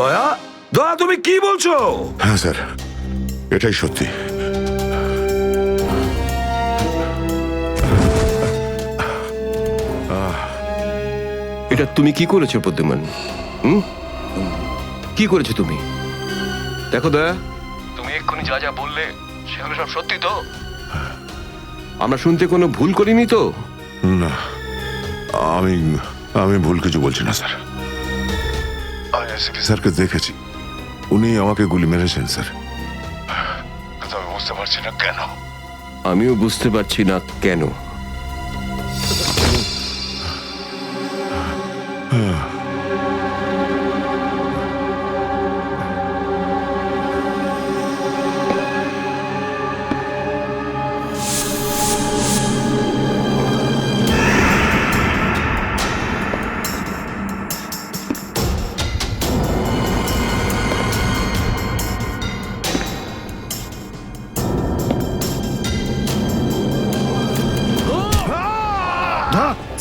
দয়া, দয়া তুমি কি বলছো? হ্যাঁ স্যার, এটাই সত্যি। এটা তুমি কি করেছো প্রদ্যুমান? কি করেছো তুমি? দেখো দয়া, তুমি এক্ষুনি যা যা বললে সেগুলো সব সত্যি তো? আমরা শুনতে কোনো ভুল করিনি তো? না, আমি আমি ভুল কিছু বলছি না স্যার। আমি এসপি স্যারকে দেখেছি, উনি আমাকে গুলি মেরেছেন স্যার, কিন্তু আমি বুঝতে পারছি না কেন। আমিও বুঝতে পারছি না কেন।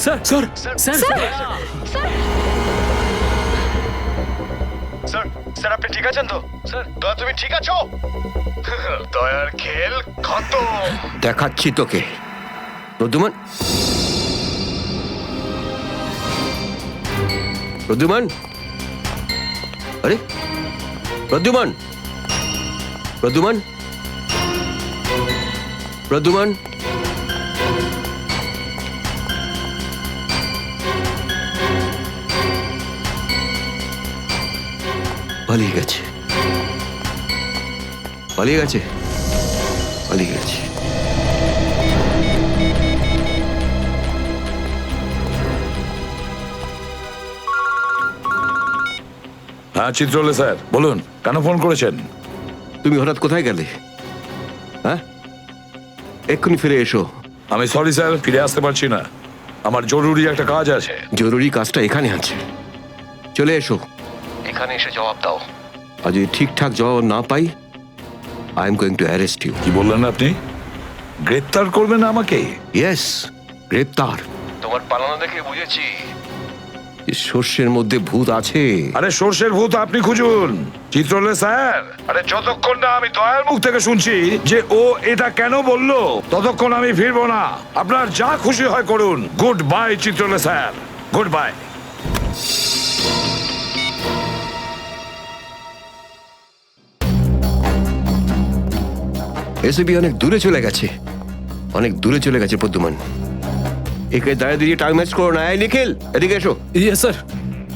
Sir sir sir sir, sir আপনি ঠিক আছেন তো? স্যার, দয়া তুমি ঠিক আছো? দয়ার খেল খতম। দেখাচ্ছি তোকে প্রদ্যুমান। প্রদ্যুমান, আরে প্রদ্যুমান, প্রদ্যুমান, প্রদ্যুমান, পালিয়ে গেছে, পালিয়ে গেছে, পালিয়ে গেছে। হ্যাঁ চিত্রলে স্যার, বলুন কেন ফোন করেছেন? তুমি হঠাৎ কোথায় গেলে? হ্যাঁ, এক্ষুনি ফিরে এসো। আমি সরি স্যার, ফিরে আসতে পারছি না, আমার জরুরি একটা কাজ আছে। জরুরি কাজটা এখানে আছে, চলে এসো। এখানে এসে জবাব দাও। আর যদি ঠিকঠাক জবাব না পাই, I am going to arrest you. কি বললেন আপনি? গ্রেপ্তার করবেন আমাকে? ইয়েস, গ্রেপ্তার। তোমার পালানো দেখে বুঝেছি সর্ষের মধ্যে ভূত আছে। আরে সর্ষের ভূত আপনি খুঁজুন চিত্রলে স্যার। আরে যতক্ষণ না আমি দয়ার মুখ থেকে শুনছি যে ও এটা কেন বললো, ততক্ষণ আমি ফিরবো না। আপনার যা খুশি হয় করুন। গুড বাই চিত্রলে স্যার, গুড বাই। এসবি অনেক দূরে চলে গেছে, অনেক দূরে চলে গেছে প্রদ্যুমান। একে দাঁড়িয়ে দিয়ে টাইম ম্যাচ করো না। এই নিখিল, এদিকে এসো। Yes sir.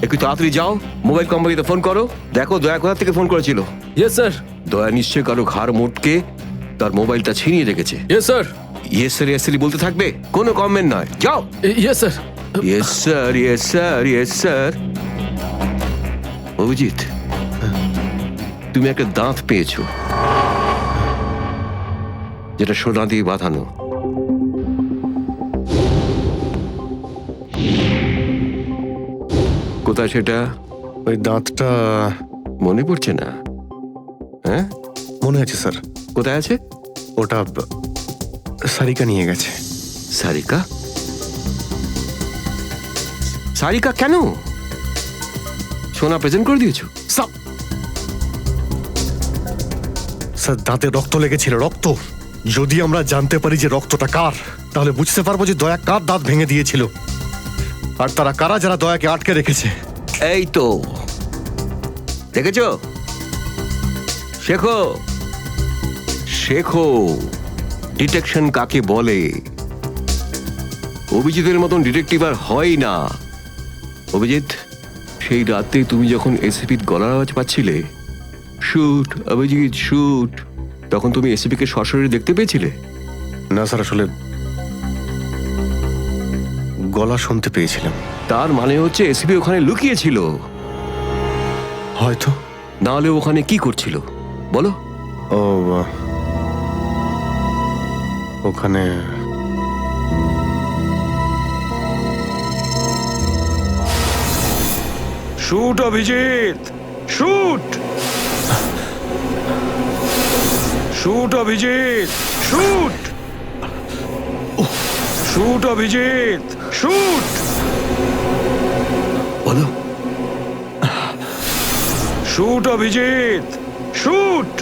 একটু তাড়াতাড়ি যাও, মোবাইল কোম্পানিতে ফোন করো, দেখো দয়া কোথা থেকে ফোন করেছিল। Yes sir. দয়া নিশ্চয়ই কারো ঘাড় মোটকে তার মোবাইলটা ছিনিয়ে রেখেছে। Yes sir. Yes sir, yes sir বলতে থাকবে, কোনো কমেন্ট নয়। যাও। Yes sir. Yes sir, yes sir, yes sir. Abhijit, তুমি একটা দাঁত পেয়েছো, যেটা সোনা দিয়ে বাঁধানো। কোথায় সেটা? ওই দাঁতটা মনে পড়ছে না? হ্যাঁ, মনে আছে স্যার। কোথায় আছে? ওটা সারিকা নিয়ে গেছে। সারিকা? সারিকা কেন? সোনা প্রেজেন্ট করে দিয়েছো? স্যার, দাঁতে রক্ত লেগেছিল, রক্ত। যদি আমরা জানতে পারি যে রক্তটা কার, তাহলে বুঝতে পারবো যে দয়া কার দাঁত ভেঙে দিয়েছিল, আর তারা কারা যারা দয়াকে আটকে রেখেছে। এই তো দেখেছো, শেখো, শেখো ডিটেকশন কাকে বলে। অভিজিতের মতন ডিটেকটিভ আর হয় না। অভিজিৎ, সেই রাতে তুমি যখন এসিপির গলার আওয়াজ পাচ্ছিলে, শুট অভিজিৎ শুট, তখন তুমি এসিপিকে সরাসরি দেখতে পেয়েছিলে? না স্যার, আসলে গলা শুনতে পেয়েছিলাম। তার মানে হচ্ছে এসিপি ওখানে লুকিয়েছিল। হয়তো। না হলে ওখানে কি করছিল বলো? ও, ওখানে shoot Abhijit, shoot, shoot Abhijit, shoot, shoot Abhijit, shoot, বলো। Shoot Abhijit, shoot.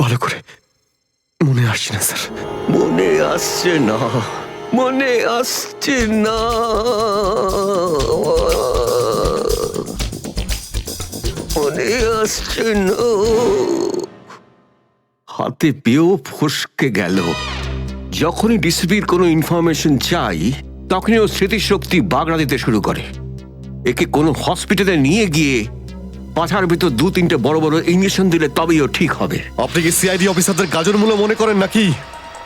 ভালো করে মনে আসছে না স্যার। মনে আসছে না, মনে আসছে না। মনে আসছে না। হাতে পেয়েও ফসকে গেল। যখনই ডিসিপির কোনো ইনফরমেশন চাই, তখনই ও স্মৃতিশক্তি বাগড়া দিতে শুরু করে। একে কোনো হসপিটালে নিয়ে গিয়ে পাছার ভিতর 2-3টে বড় বড় ইঞ্জেকশন দিলে তবেই ও ঠিক হবে। আপনি কি সিআইডি অফিসারদের গাজর মূল্য মনে করেন নাকি?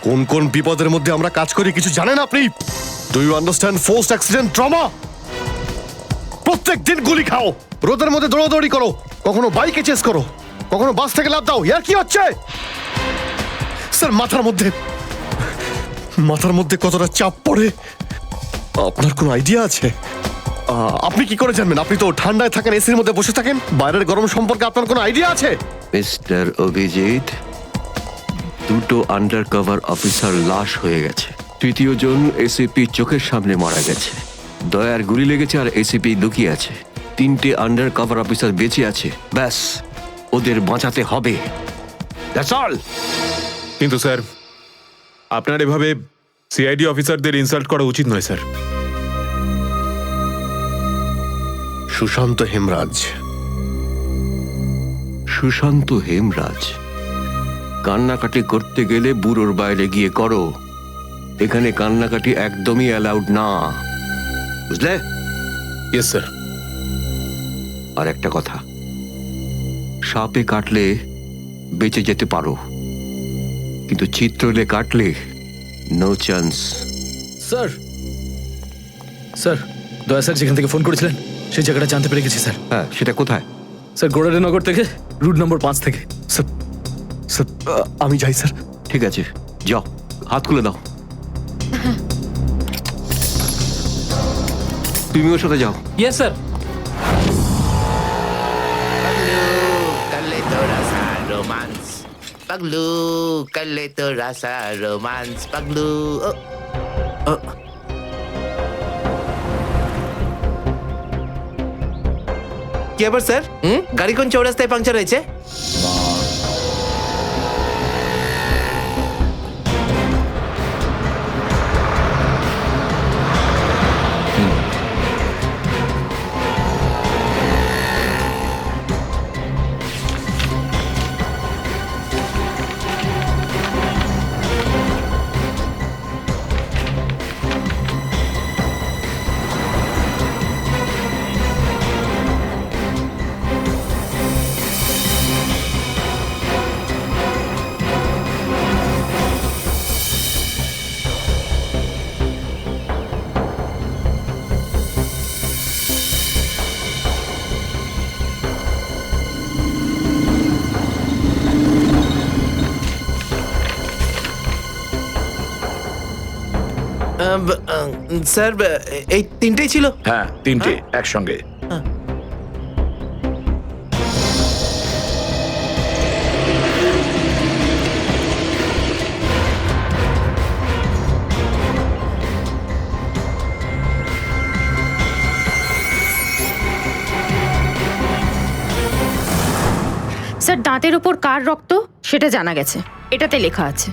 কোন কোন বিপদের মধ্যে আমরা কাজ করি কিছু জানেন আপনি? Do you understand forced accident trauma? প্রত্যেক দিন গুলি খাও, রোদের মধ্যে দৌড়াদৌড়ি করো, কখনো বাইকে চেস করো, কখনো বাস থেকে লাফ দাও। ইয়ার কি হচ্ছে স্যার? মাথার মধ্যে কতটা চাপ পড়ে আপনার কোনো আইডিয়া আছে? আপনি কি করে জানবেন? আপনি তো ঠান্ডায় থাকেন, এসির মধ্যে বসে থাকেন। বাইরের গরম সম্পর্কে আপনার কোনো আইডিয়া আছে? মিস্টার অভিজিৎ, 2টো আন্ডার কভার অফিসার লাশ হয়ে গেছে। 3য় জন এসিপি চোখের সামনে মারা গেছে। দয়ার গুলি লেগেছে আর এসিপি লুকিয়ে আছে। 3টে আন্ডার কভার অফিসার বেঁচে আছে। ব্যাস, ওদের বাঁচাতে হবে। That's all. কিন্তু স্যার, আপনার এভাবে সিআইডি অফিসারদের ইনসাল্ট করা উচিত নয় স্যার। সুশান্ত হেমরাজ। সুশান্ত হেমরাজ? কান্নাকাটি করতে গেলে বুড়োর বাইরে গিয়ে করো। এখানে কান্নাকাটি একদমই অ্যালাউড না, বুঝলে? Yes sir. আর একটা কথা, সাপে কাটলে বেঁচে যেতে পারো, কিন্তু চিত্রলে কাটলে নো চান্স। স্যার, স্যার, দয়া স্যার যেখান থেকে ফোন করেছিলেন সেই জায়গাটা জানতে পেরে গেছি স্যার। হ্যাঁ, সেটা কোথায়? স্যার, গোড়ারেনগর থেকে, রুট নম্বর 5 থেকে। স্যার, স্যার, আমি যাই স্যার। ঠিক আছে, যাও, হাত খুলে দাও। তুমি ওর সাথে যাও। Yes sir. Paglu, kalito rasa romance. Paglu. কি আবার স্যার? গাড়ি কোন চৌরাস্তায় পাংচার হয়েছে? স্যার, এই তিনটেই ছিল? হ্যাঁ, 3টে একসঙ্গে। স্যার, দাঁতের ওপর কার রক্ত সেটা জানা গেছে, এটাতে লেখা আছে।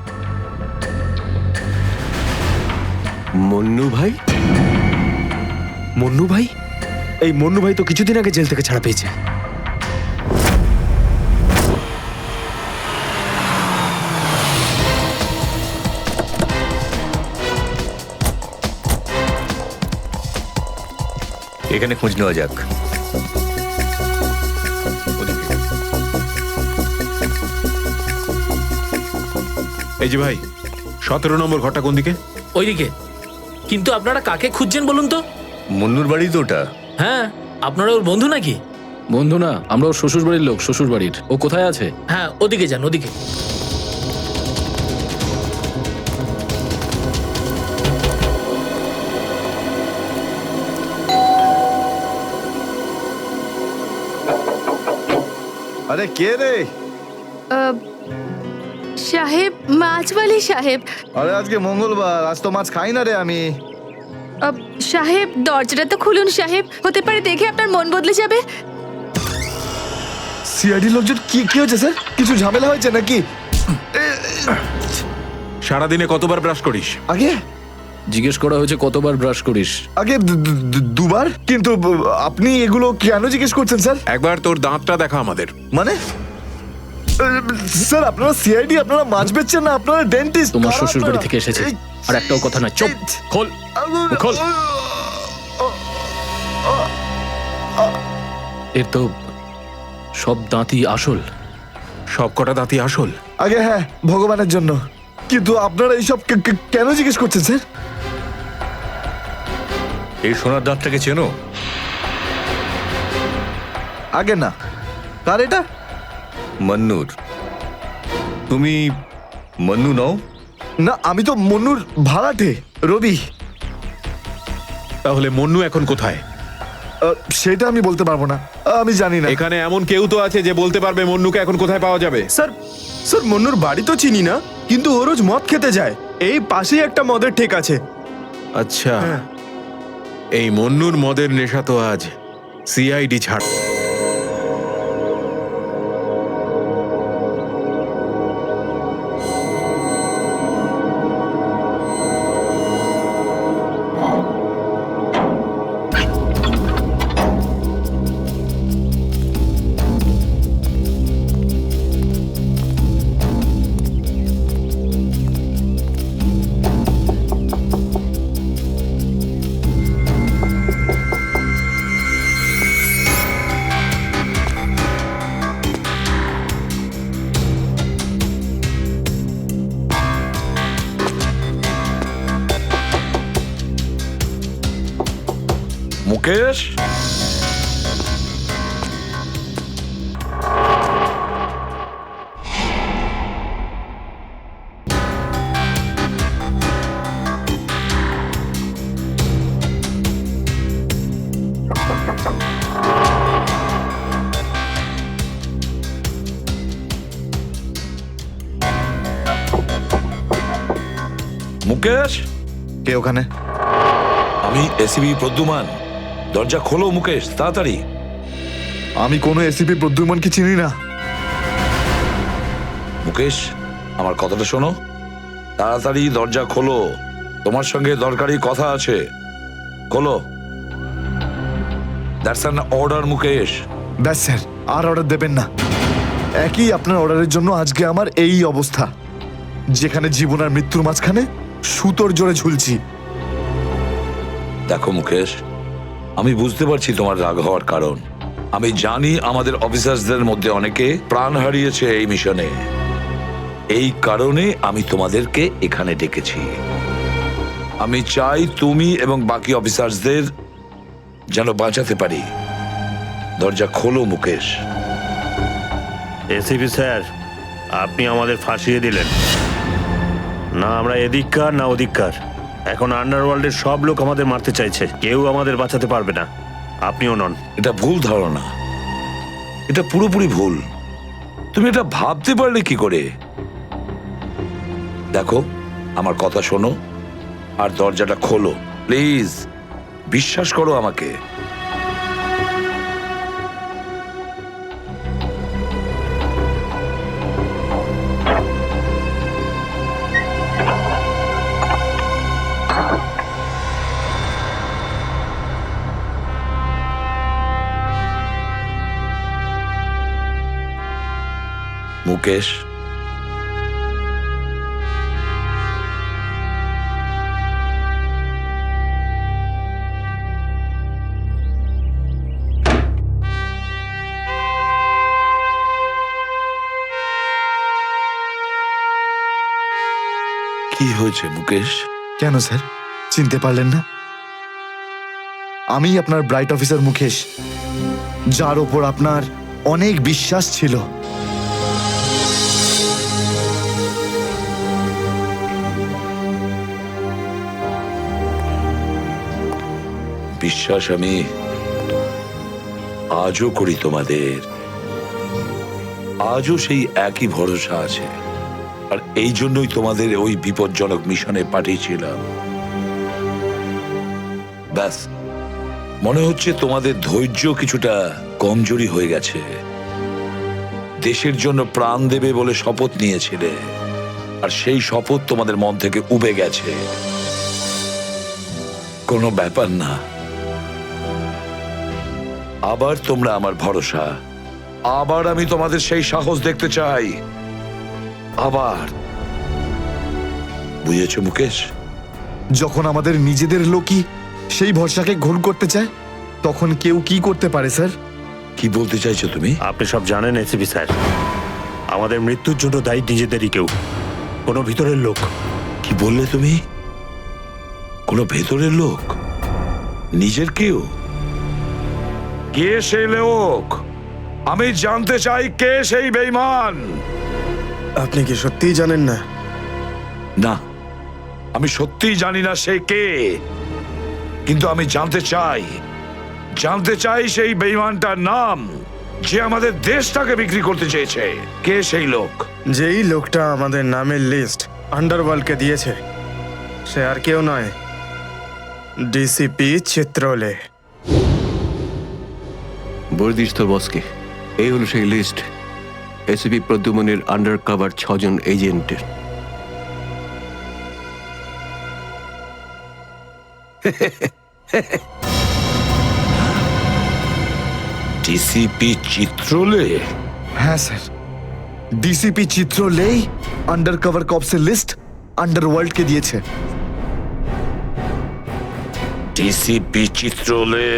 মন্নু ভাই? মন্নু ভাই? এই মন্নু ভাই তো কিছুদিন আগে জেল থেকে ছাড়া পেয়েছে। এখানে খোঁজ নেওয়া যাক। এই যে ভাই, 17 নম্বর ঘরটা কোন দিকে? ওইদিকে। কিন্তু আপনারা কাকে খুঁজছেন বলুন তো? মন্নুর বাড়ি তো ওটা। হ্যাঁ, আপনারা ওর বন্ধু নাকি? বন্ধু না, আমরা ওর শ্বশুর বাড়ির লোক। শ্বশুর বাড়ির। ও কোথায় আছে? হ্যাঁ, ওদিকে যান, ওদিকে। আরে কে রে? সাহেব, মাছওয়ালি সাহেব। আরে আজকে মঙ্গলবার, আজ তো মাছ খাই না রে আমি। সাহেব দরজাটা তো খুলুন সাহেব, হতে পারে দেখে আপনার মন বদলে যাবে। সিআইডি লোকজন কি কি হয়েছে স্যার? কিছু ঝামেলা হয়েছে নাকি? সারাদিনে কতবার ব্রাশ করিস? আগে জিজ্ঞেস করা হয়েছে কতবার ব্রাশ করিস। আগে দুবার, কিন্তু আপনি এগুলো কেন জিজ্ঞেস করছেন স্যার? একবার তোর দাঁতটা দেখা আমাদের। মানে স্যার আপনারা সিআইডি, আপনারা মাছ বেচছেন না, আপনারা ডেন্টিস্ট। তোমার শ্বশুর বাড়ি থেকে এসেছে, আর একটাও কথা না। চুপ, খোল খোল। এর তো সব দাঁতই আসল। সব কটা দাঁতই আসল? আগে হ্যাঁ, ভগবানের জন্য। কিন্তু আপনারা এইসব কেন জিজ্ঞেস করছেন স্যার? এই সোনার দাঁতটাকে চেনো? আগে না। কার এটা? মন্নুর। তুমি মন্নু নও? না, আমি তো মন্নুর ভাড়াটে, রবি। তাহলে মন্নু এখন কোথায়? সেটা আমি বলতে পারবো না, আমি জানি না। এখানে এমন কেউ তো আছে যে বলতে পারবে মন্নুকে এখন কোথায় পাওয়া যাবে? স্যার স্যার মন্নুর বাড়ি তো চিনি না, কিন্তু ও রোজ মদ খেতে যায়। এই পাশেই একটা মদের ঠেক আছে। আচ্ছা, এই মন্নুর মদের নেশা তো আজ সিআইডি ছাড়। মুকেশ, মুকেশ, কে ওখানে? আমি এসিবি প্রদ্যুমান। দরজা খোলো মুকেশ, তাড়াতাড়ি। আমি কোনো এসিপি প্রদ্যুমনকে চিনি না। মুকেশ, আমার কথাটা শোনো, তাড়াতাড়ি দরজা খোলো, তোমার সঙ্গে দরকারি কথা আছে। খোলো। That's an order Mukesh. ব্যাস স্যার, আর অর্ডার দেবেন না। একই আপনার অর্ডারের জন্য আজকে আমার এই অবস্থা, যেখানে জীবন আর মৃত্যুর মাঝখানে সুতোর জোরে ঝুলছি। দেখো মুকেশ, আমি বুঝতে পারছি তোমার রাগ হওয়ার কারণ। আমি জানি আমাদের অফিসারদের মধ্যে অনেকে প্রাণ হারিয়েছে এই মিশনে। এই কারণে আমি তোমাদেরকে এখানে ডেকেছি। আমি চাই তুমি এবং বাকি অফিসারদের যেন বাঁচাতে পারি। দরজা খোলো মুকেশ। এসিপি স্যার, আপনি আমাদের ফাঁসিয়ে দিলেন। না আমরা এদিককার না ওদিককার। এখন আন্ডারওয়ার্ল্ডের সব লোক আমাদের মারতে চাইছে, কেউ আমাদের বাঁচাতে পারবে না, আপনিও নন। এটা ভুল ধারণা, এটা পুরোপুরি ভুল। তুমি এটা ভাবতে পারলে কি করে? দেখো, আমার কথা শোনো আর দরজাটা খোলো প্লিজ। বিশ্বাস করো আমাকে। মুকেশ, কি হয়েছে মুকেশ? কেন স্যার, চিনতে পারলেন না? আমি আপনার ব্রাইট অফিসার মুকেশ, যার ওপর আপনার অনেক বিশ্বাস ছিল। বিশ্বাস আমি আজও করি তোমাদের। আজও সেই একই ভরসা আছে, আর এই জন্যই তোমাদের ওই বিপজ্জনক মিশনে পাঠিয়েছিলাম। ব্যাস, মনে হচ্ছে তোমাদের ধৈর্য কিছুটা কমজোরি হয়ে গেছে। দেশের জন্য প্রাণ দেবে বলে শপথ নিয়েছিলে, আর সেই শপথ তোমাদের মন থেকে উবে গেছে। কোনো ব্যাপার না, আবার তোমরা আমার ভরসা। আবার আমি তোমাদের সেই সাহস দেখতে চাই, আবার। বুঝেছো মুকেশ? যখন আমাদের নিজেদের লোকই সেই ভরসাকে ঘোর করতে চায়, তখন কেউ কি করতে পারে স্যার? কি বলতে চাইছো তুমি? আপনি সব জানেন এসিপি স্যার, আমাদের মৃত্যুর জন্য দায়ী নিজেদেরই কেউ, কোনো ভিতরের লোক। কি বললে তুমি? কোনো ভেতরের লোক? নিজের কেউ? কে সেই লোক? আমি জানতে চাই কে সেই বেঈমান। আপনি কি সত্যিই জানেন না? না, আমি সত্যিই জানি না সে কে, কিন্তু আমি জানতে চাই সেই বেঈমানটার নাম, যে আমাদের দেশটাকে বিক্রি করতে চেয়েছে। কে সেই লোক? যেই লোকটা আমাদের নামের লিস্ট আন্ডারওয়ার্ল্ডকে দিয়েছে, সে আর কেউ নয়, ডিসিপি চিত্রলে। বলে দিস তোর বসকে, এই হলো সেই লিস্ট এসিপি প্রদ্যুমনের আন্ডার কভার 6 জন এজেন্টের। ডিসিপি চিত্রলে? হ্যাঁ স্যার, ডিসিপি চিত্রলেই আন্ডারকভার কপসের লিস্ট আন্ডারওয়ার্ল্ডকে দিয়েছে। ডিসিপি চিত্রলে?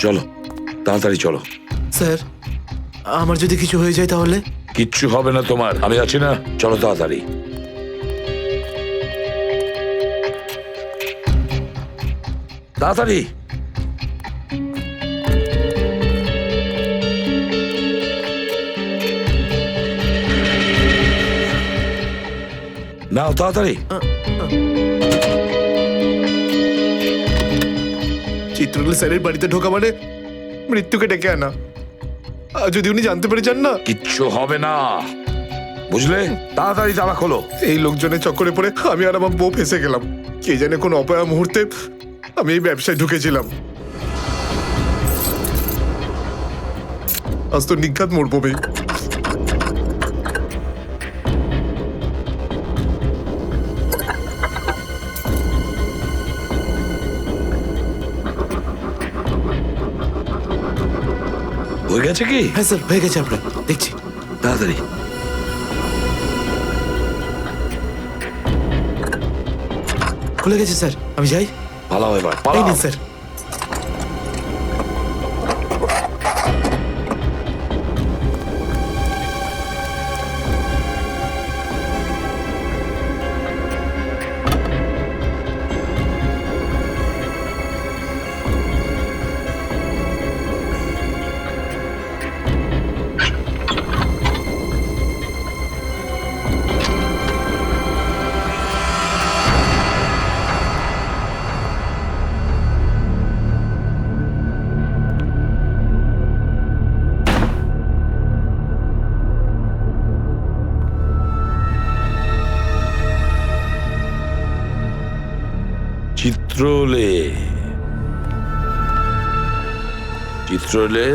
চলো, তাড়াতাড়ি চলো। স্যার, আমার যদি কিছু হয়ে যায় তাহলে? কিচ্ছু হবে না তোমার, আমি আছি না। চলো তাড়াতাড়ি। তাড়াতাড়ি। নাও তাড়াতাড়ি। চিত্রলে স্যারের বাড়িতে ঢোকা মানে মৃত্যুকে ডেকে আনা। আর যদি উনি জানতে পেরে যান না? কিচ্ছু হবে না, বুঝলে? তাড়াতাড়ি তালা খোলো। এই লোকজনের চক্করে পড়ে আমি আর আমার বউ ফেসে গেলাম। কে জানে কোন অপয়া মুহূর্তে আমি এই ব্যবসায় ঢুকেছিলাম। আজ তো নিঘাত মরবো বে। হয়ে গেছে কি? হ্যাঁ স্যার, হয়ে গেছে, আপনার দেখছি। তাড়াতাড়ি। খুলে গেছে স্যার, আমি যাই। পালাও এবার, এই পালাও। নিন স্যার। চিত্রলে, চিত্রলে,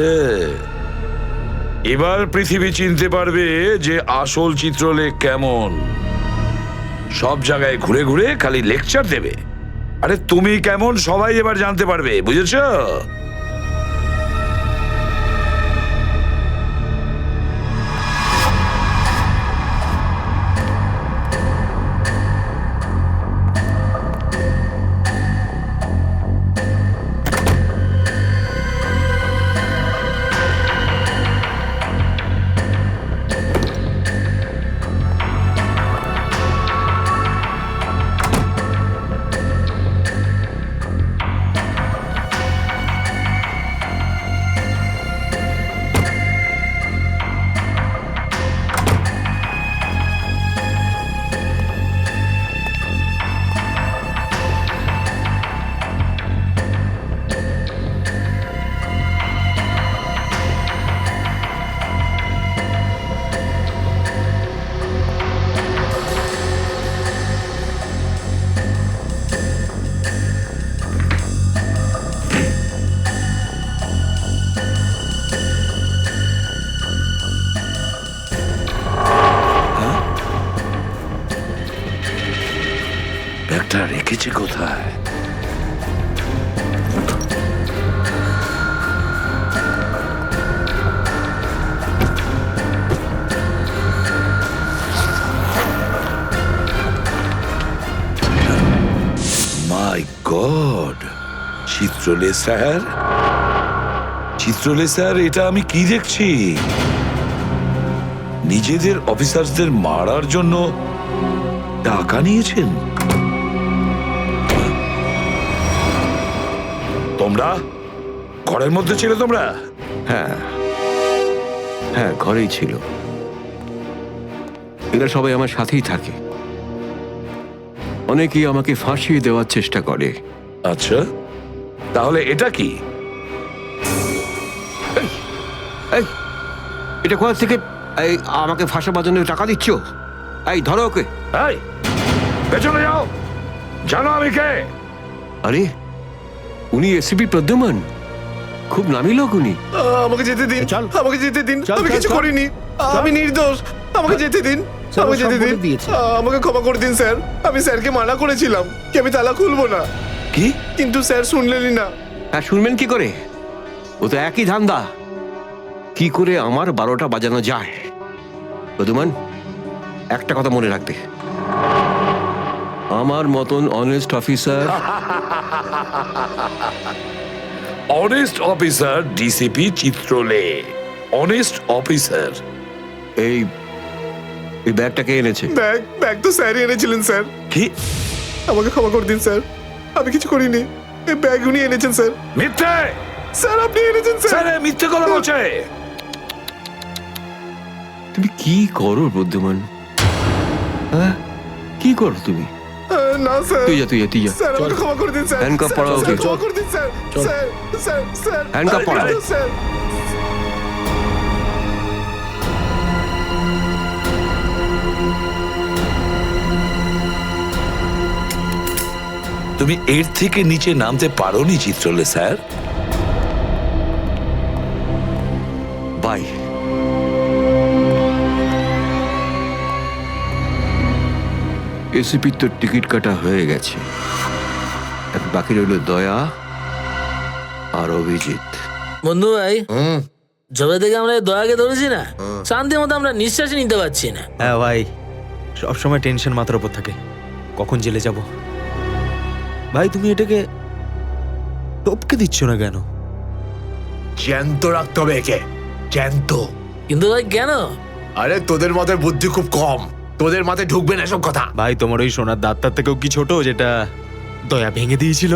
এবার পৃথিবী চিনতে পারবে যে আসল চিত্রলে কেমন। সব জায়গায় ঘুরে ঘুরে খালি লেকচার দেবে। আরে তুমি কেমন সবাই এবার জানতে পারবে, বুঝেছো? দেখেছি কোথায়? মাই গড, চিত্রলে স্যার, চিত্রলে স্যার, এটা আমি কি দেখছি? নিজেদের অফিসারদের মারার জন্য টাকা নিয়েছেন তোমরা? ঘরের মধ্যে ছিল তোমরা? হ্যাঁ হ্যাঁ, ঘরেই ছিল। এরা সবাই আমার সাথেই থাকে। অনেকেই আমাকে ফাঁসিয়ে দেওয়ার চেষ্টা করে। আচ্ছা, তাহলে এটা কি? এই, এটা কোথা থেকে এই আমাকে ফাঁসাবার জন্য টাকা দিচ্ছ? এই ধরো ওকে। এই, পেছনে যাও, জানো আমি কে? আরে, উনি এসিপি প্রদ্যুমান, খুব নামি লোক উনি। আমাকে যেতে দিন, আমাকে যেতে দিন, আমি কিছু করিনি, আমি নির্দোষ, আমাকে যেতে দিন, আমাকে যেতে দিন, আমাকে ক্ষমা করে দিন স্যার। আমি স্যারকে মানা করেছিলাম কি আমি তালা খুলবো না, কি? কিন্তু স্যার শুনলেনই না। হ্যাঁ, শুনবেন কি করে? ও তো একই ধান্দা। কি করে আমার 12টা বাজানো যায়? প্রদ্যুমান, একটা কথা মনে রাখবে, আমার মতন honest officer, honest officer DCP চিত্রলে, অনেস্ট অফিসার। এই ব্যাগটাকে এনেছে। ব্যাগ তো স্যারই এনেছিলেন স্যার। কি? আমাকে ক্ষমা করে দিন স্যার, আমি কিছু করিনি, এই ব্যাগ উনি এনেছেন স্যার। মিথ্যে স্যার আপনি এনেছেন স্যার। স্যার, মিথ্যে কথা বলছে। তুমি কি করো প্রদ্যুমান? হ্যাঁ, কি করো তুমি? না স্যার, তুই যা, তুই যা, তুই যা। স্যার আমাকে ক্ষমা করে দিন স্যার। হ্যান্ডকাফ পরাও ওকে। স্যার, ক্ষমা করে দিন sir. Sir sir sir handcuff পরাও। স্যার। তুমি এর থেকে নিচে নামতে পারোনি চিত্রলে স্যার। বাই। এসিপির তো টিকিট কাটা হয়ে গেছে, এখন বাকি রইল দয়া আর অভিজিৎ। বন্ধু ভাই, যবে থেকে আমরা এই দয়াকে ধরেছি না, শান্তি মতো আমরা নিঃশ্বাসই নিতে পারছি না। হ্যাঁ ভাই, সবসময় টেনশন মাথার উপর থাকে, কখন জেলে যাব। ভাই তুমি এটাকে টপকে দিচ্ছ না কেন? জ্যান্ত রাখতে হবে একে, জ্যান্ত। কিন্তু ভাই কেন? আরে তোদের মাথায় বুদ্ধি খুব কম, তোদের মাথায় ঢুকবে না সব কথা। ভাই তোমার ওই সোনার দাঁতটার থেকেও কি ছোট যেটা দয়া ভেঙে দিয়েছিল?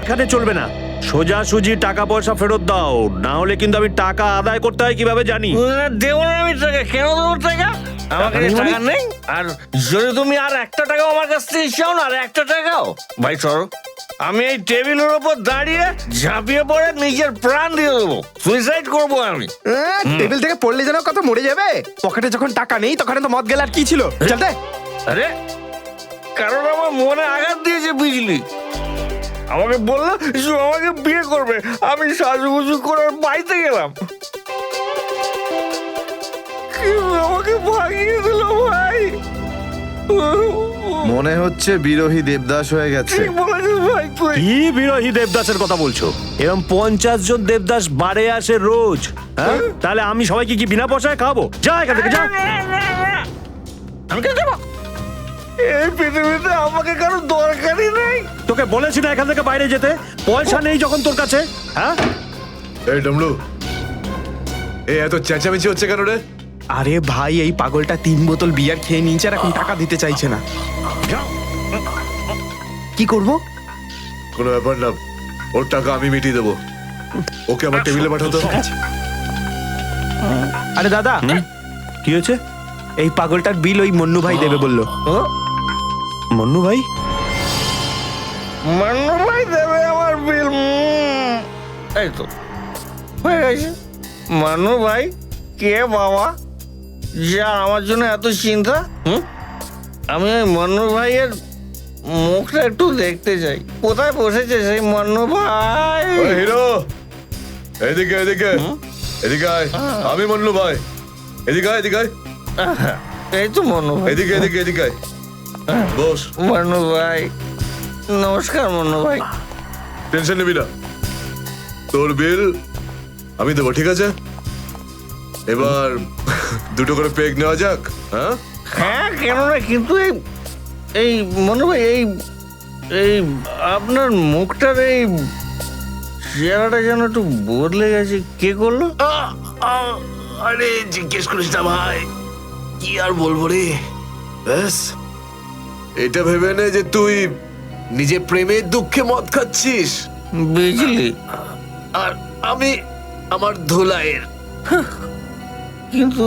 এখানে চলবে না, সোজাসুজি টাকা পয়সা ফেরত দাও, না হলে কিন্তু আমি টাকা আদায় করতে হয় কিভাবে জানি। দেবো না আমি টাকা, কেন দেবো টাকা? আমার কাছে টাকা নেই। আর যদি তুমি আর একটা টাকাও আমার কাছ থেকে চাও না, আর একটা টাকাও, ভাই সরো, আমি এই টেবিলের উপর দাঁড়িয়ে ঝাঁপিয়ে পড়ে নিজের প্রাণ দিয়ে দেবো, সুইসাইড করবো আমি। টেবিল থেকে পড়লে যেন কত মরে যাবে। পকেটে যখন টাকা নেই তখন তো মদ গেল আর কি ছিল। চলতে আরে কারণ আমার মনে আঘাত দিয়েছে বিজলি, আমাকে বললো আমাকে বিয়ে করবে, আমি সাজুগুজু করে বাড়িতে গেলাম, আমাকে ভাগিয়ে দিল ভাই। মনে হচ্ছে বিরোহী দেবদাস হয়ে গেছে। ঠিক বলেছিস ভাই তুই। কি বিরোহী দেবদাসের কথা বলছো? এরকম 50 জন দেবদাস বাড়ে আসে রোজ, হ্যাঁ? তাহলে আমি সবাইকে কি বিনা পয়সায় খাবো? যা এখান থেকে, যা। আমি কেন যাবো? এই পৃথিবীতে আমাকে কারো দরকারই নেই। তোকে বলেছি না এখান থেকে বাইরে যেতে? পয়সা নেই যখন তোর কাছে, হ্যাঁ? এই ডমরু, এই এত চেঁচামেচি হচ্ছে কেন রে? আরে ভাই, এই পাগলটা 3 বোতল বিয়ার খেয়ে নিয়েছে আর এখন টাকা দিতে চাইছে না। কি করব? কোনো ব্যাপার না, ওর টাকা আমি মিটিয়ে দেবো। ওকে আমার টেবিলে পাঠাতো। আরে দাদা, কি হয়েছে? এই পাগলটার বিল ওই মন্নু ভাই দেবে বললো। মন্নু ভাই? মান্নু ভাই দেবে আমার বিল। এই তো হয়ে গেছে। মান্নু ভাই কে বাবা, যা আমার জন্য এত চিন্তা? আমি ওই মান্নু ভাইয়ের মুখটা একটু দেখতে চাই। কোথায় বসেছে সেই মান্নু ভাই? হিরো, এদিকে এদিকে এদিকে আয়। আমি মন্নু ভাই, এদিকে আয়, এদিকে আয়। এই তো মান্নু ভাই। এদিকে এদিকে এদিকে আয়, বস। মান্নু ভাই নমস্কার। মান্নু ভাই টেনশন নিবি না, তোর বিল আমি দেবো, ঠিক আছে? এবার দুটো করে পেগ নেওয়া যাক। হ্যাঁ হ্যাঁ, কেন না, কিন্তু এই মান্নু ভাই এই আপনার মুখটার এই চেহারাটা যেন একটু বদলে গেছে। কে করলো? আরে জিজ্ঞেস করিস না ভাই, কি আর বলবো রে। ব্যাস, এটা ভেবে নে যে তুই নিজে প্রেমের দুঃখে মদ খাচ্ছিস বিজলি আর আমি আমার ধুলাইয়ের। কিন্তু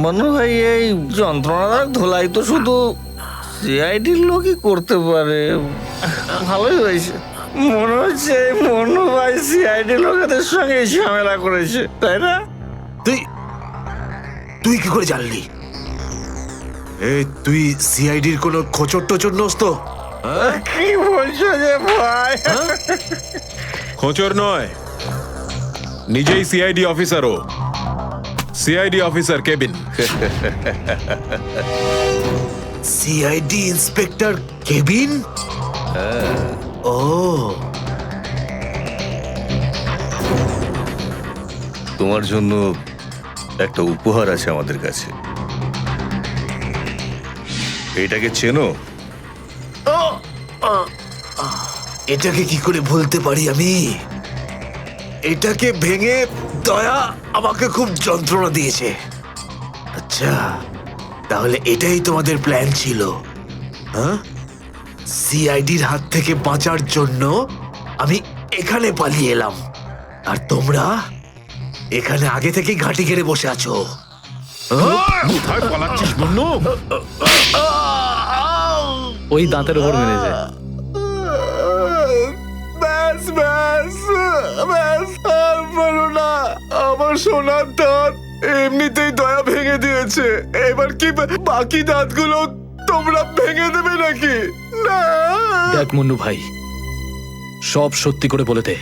মান্নু ভাই এই যন্ত্রণাদায়ক ধোলাই তো শুধু সিআইডির লোকই করতে পারে। ভালোই হয়েছে, মনে হচ্ছে এই মান্নু ভাই সিআইডি লোকেদের সঙ্গে ঝামেলা করেছে, তাই না? তুই কি করে জানলি? তুই সিআইডির কোনো খোঁচর টোচর নোস তো? কি বলছো যে ভাই? খোঁচর নয়, নিজেই সিআইডি অফিসার। ও CID officer cabin. CID inspector cabin? ও, তোমার জন্য একটা উপহার আছে আমাদের কাছে। এটাকে চেনো? এটাকে কি করে ভুলতে পারি আমি? এটাকে ভেঙে দয়া আমাকে খুব যন্ত্রণা দিয়েছে। আচ্ছা, তাহলে এটাই তোমাদের প্ল্যান ছিল, হ্যাঁ? সিআইডির হাত থেকে বাঁচার জন্য আমি এখানে পালিয়ে এলাম, আর তোমরা এখানে আগে থেকেই ঘাঁটি ঘেরে বসে আছো। কোথায় পালাচ্ছিস মন্নু? ওই দাঁতের উপর মেরেছে। ব্যাস ব্যাস ব্যাস, আর বলো না। আমার সোনার দাঁত এমনিতেই দয়া ভেঙে দিয়েছে, এবার কি বাকি দাঁতগুলো তোমরা ভেঙে দেবে নাকি? না। দেখ মুন্নু ভাই, সব সত্যি করে বলে দে।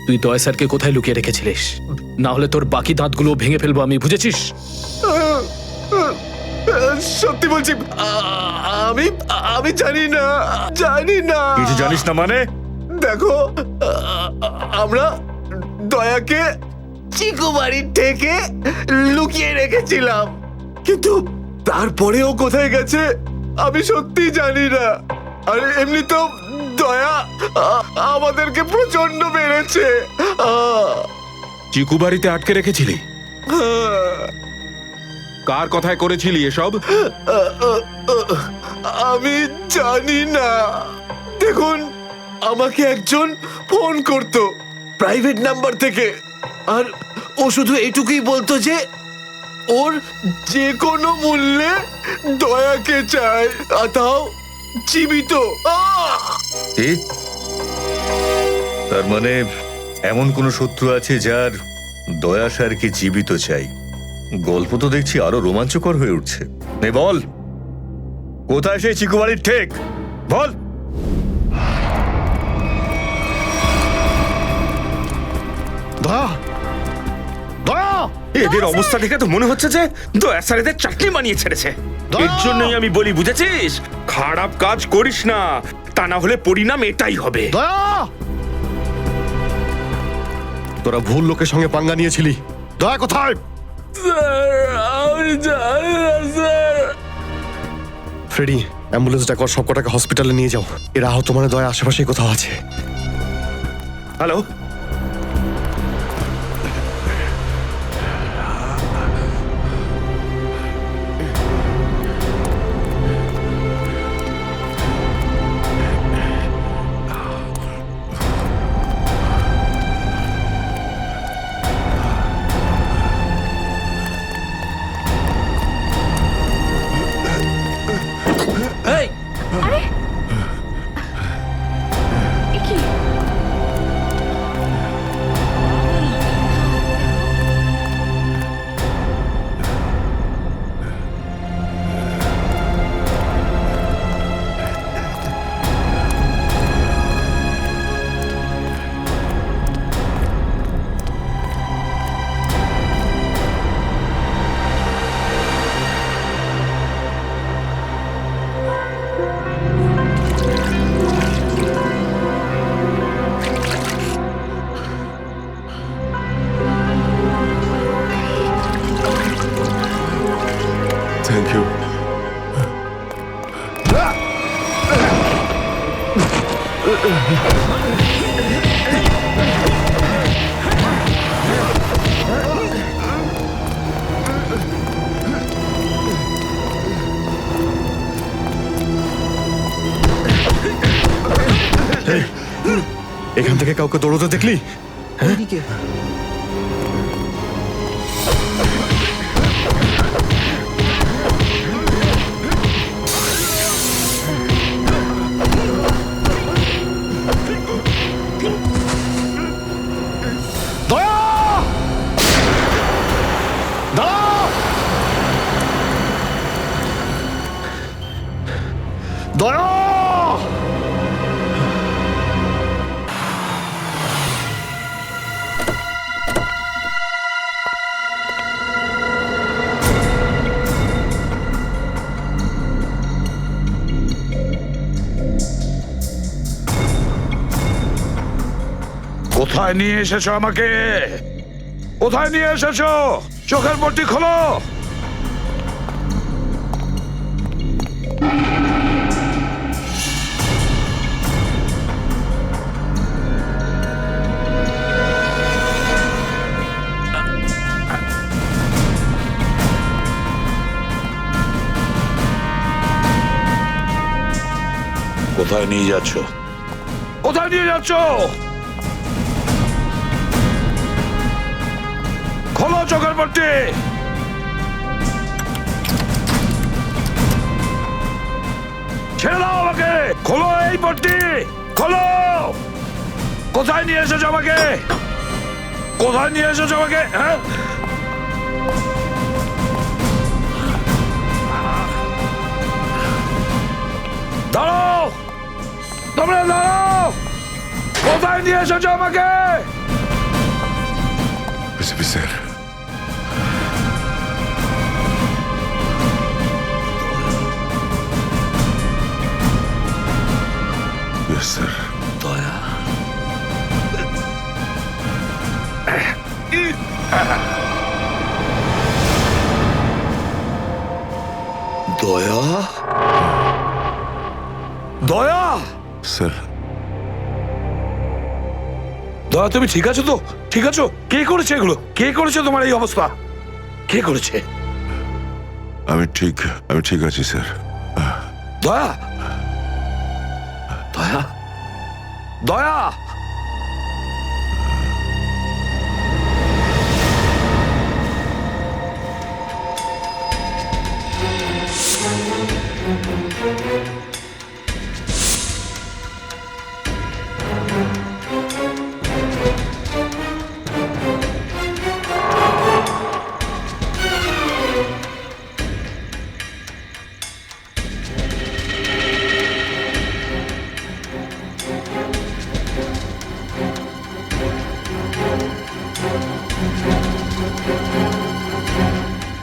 তুই দয়া স্যারকে কোথায় লুকিয়ে রেখেছিলিস? না হলে তোর বাকি দাঁতগুলো ভেঙে ফেলবো আমি, বুঝেছিস? সত্যি বলছি, আমি আমি জানি না, জানি না। কিছু জানিস না মানে? দেখো, আমরা দয়াকে চিকু বাড়ির থেকে লুকিয়ে রেখেছিলাম, কিন্তু তারপরেও কোথায় গেছে আমি সত্যি জানি না। আর এমনি তো দয়া আমাদেরকে প্রচন্ড মেরেছে। চিকু বাড়িতে আটকে রেখেছিলি? কার কথায় করেছিলি এসব? আমি জানি না। দেখুন, আমাকে একজন ফোন করতো প্রাইভেট নাম্বার থেকে, আর ও শুধু এটুকুই বলতো যে ওর যে কোনো মূল্যে দয়াকে চায়, আর তাও জীবিত। ঠিক, তার মানে এমন কোন শত্রু আছে যার দয়া স্যারকে জীবিত চাই। গল্প তো দেখছি আরো রোমাঞ্চকর হয়ে উঠছে। নে বল, কোথায় সেই চিকু বাড়ির ঠেক? বল। দয়া, দয়া, এদের অবস্থা দেখে তো মনে হচ্ছে যে দয়া স্যার এদের চাটনি বানিয়ে ছেড়েছে। এর জন্যই আমি বলি, বুঝেছিস, খারাপ কাজ করিস না, তা না হলে পরিণাম এটাই হবে। দয়া, তোরা ভুল লোকের সঙ্গে পাঙ্গা নিয়েছিলি। দয়া কোথায়? ফ্রেডি, অ্যাম্বুলেন্স ডাকো, সব কটাকে হসপিটালে নিয়ে যাও। এরা আহত মানে দয়া আশেপাশে কোথাও আছে। Hello, thank you. এখান থেকে কাউকে দৌড়তে দেখলি? দয়া, দাঁড়াও! দয়া, কোথায় নিয়ে এসেছো আমাকে? কোথায় নিয়ে এসেছো? চোখের পট্টি খোলো। কোথায় নিয়ে যাচ্ছ? কোথায় নিয়ে যাচ্ছ? খোলো চোখের পট্টি। ছেড়ে দাও আমাকে। খোলো এই পট্টি, খোলো। কোথায় নিয়ে এসেছো আমাকে? কোথায় নিয়ে এসেছো আমাকে? হ্যাঁ, দাঁড়াও, তোমরা দাঁড়াও। কোথায় নিয়ে এসেছো আমাকে? SP sir, yes sir. দয়া দয়া দয়া স্যার, দয়া তুমি ঠিক আছো তো? ঠিক আছো? কে করেছে এগুলো? কে করেছে তোমার এই অবস্থা? কে করেছে? আমি ঠিক আছি স্যার। দয়া দয়া দয়া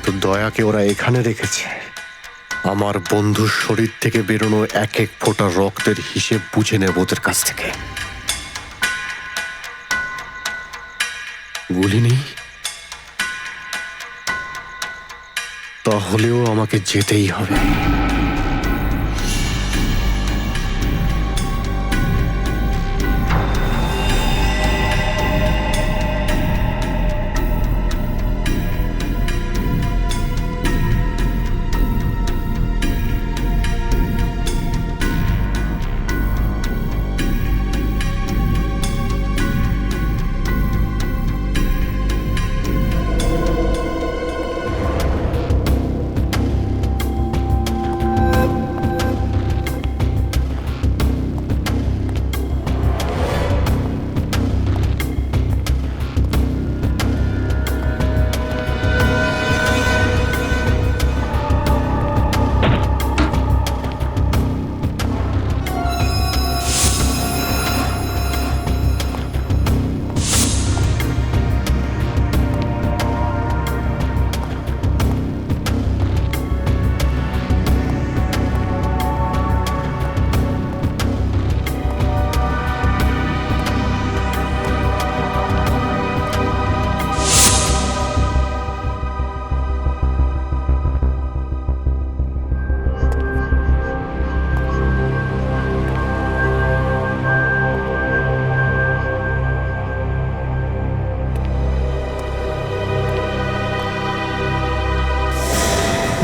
তো দয়াকে ওরা এখানে রেখেছে আমার বন্ধুর শরীর থেকে বেরোনো এক এক ফোঁটা রক্তের হিসেব বুঝে নেব ওদের কাছ থেকে। গুলি নেই, তাহলেও আমাকে যেতেই হবে।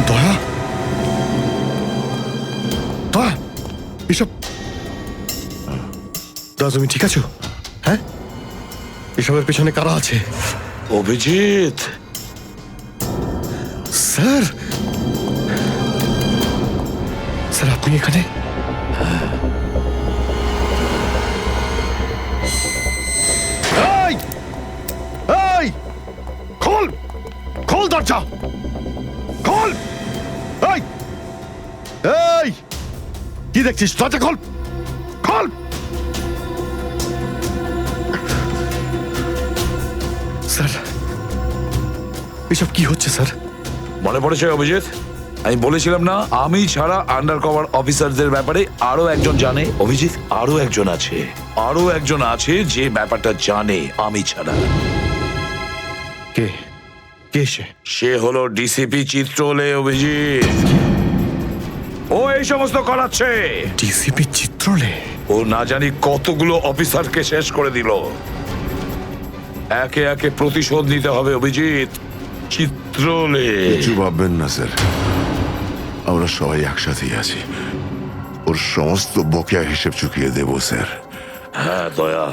দয়া, দয়া, এসব দয়া তুমি ঠিক আছো? হ্যাঁ, এসবের পেছনে কারা আছে? অভিজিৎ স্যার, স্যার আপনি এখানে? এই, এই, খোল, খোল দরজা, খোল। এই, এই, কি দেখছিস? দরজা খোল, খোল। স্যার, এসব কি হচ্ছে স্যার? মনে পড়েছে অভিজিৎ? আমি বলেছিলাম না আমি ছাড়া আন্ডার কভার অফিসারদের ব্যাপারে আরো একজন জানে। অভিজিৎ, আরো একজন আছে, আরো একজন আছে যে ব্যাপারটা জানে আমি ছাড়া। কে? কে সে? সে হলো ডিসিপি চিত্রলে। অভিজিৎ, ও এই সমস্ত করাচ্ছে। ডিসিপি চিত্রলে? ও না জানি কতগুলো অফিসারকে শেষ করে দিল। একে একে প্রতিশোধ নিতে হবে অভিজিৎ। চিত্রলে কিছু ভাববেন না স্যার, আমরা সবাই একসাথেই আছি। ওর সমস্ত বকেয়া হিসেব চুকিয়ে দেব স্যার। হ্যাঁ দয়া,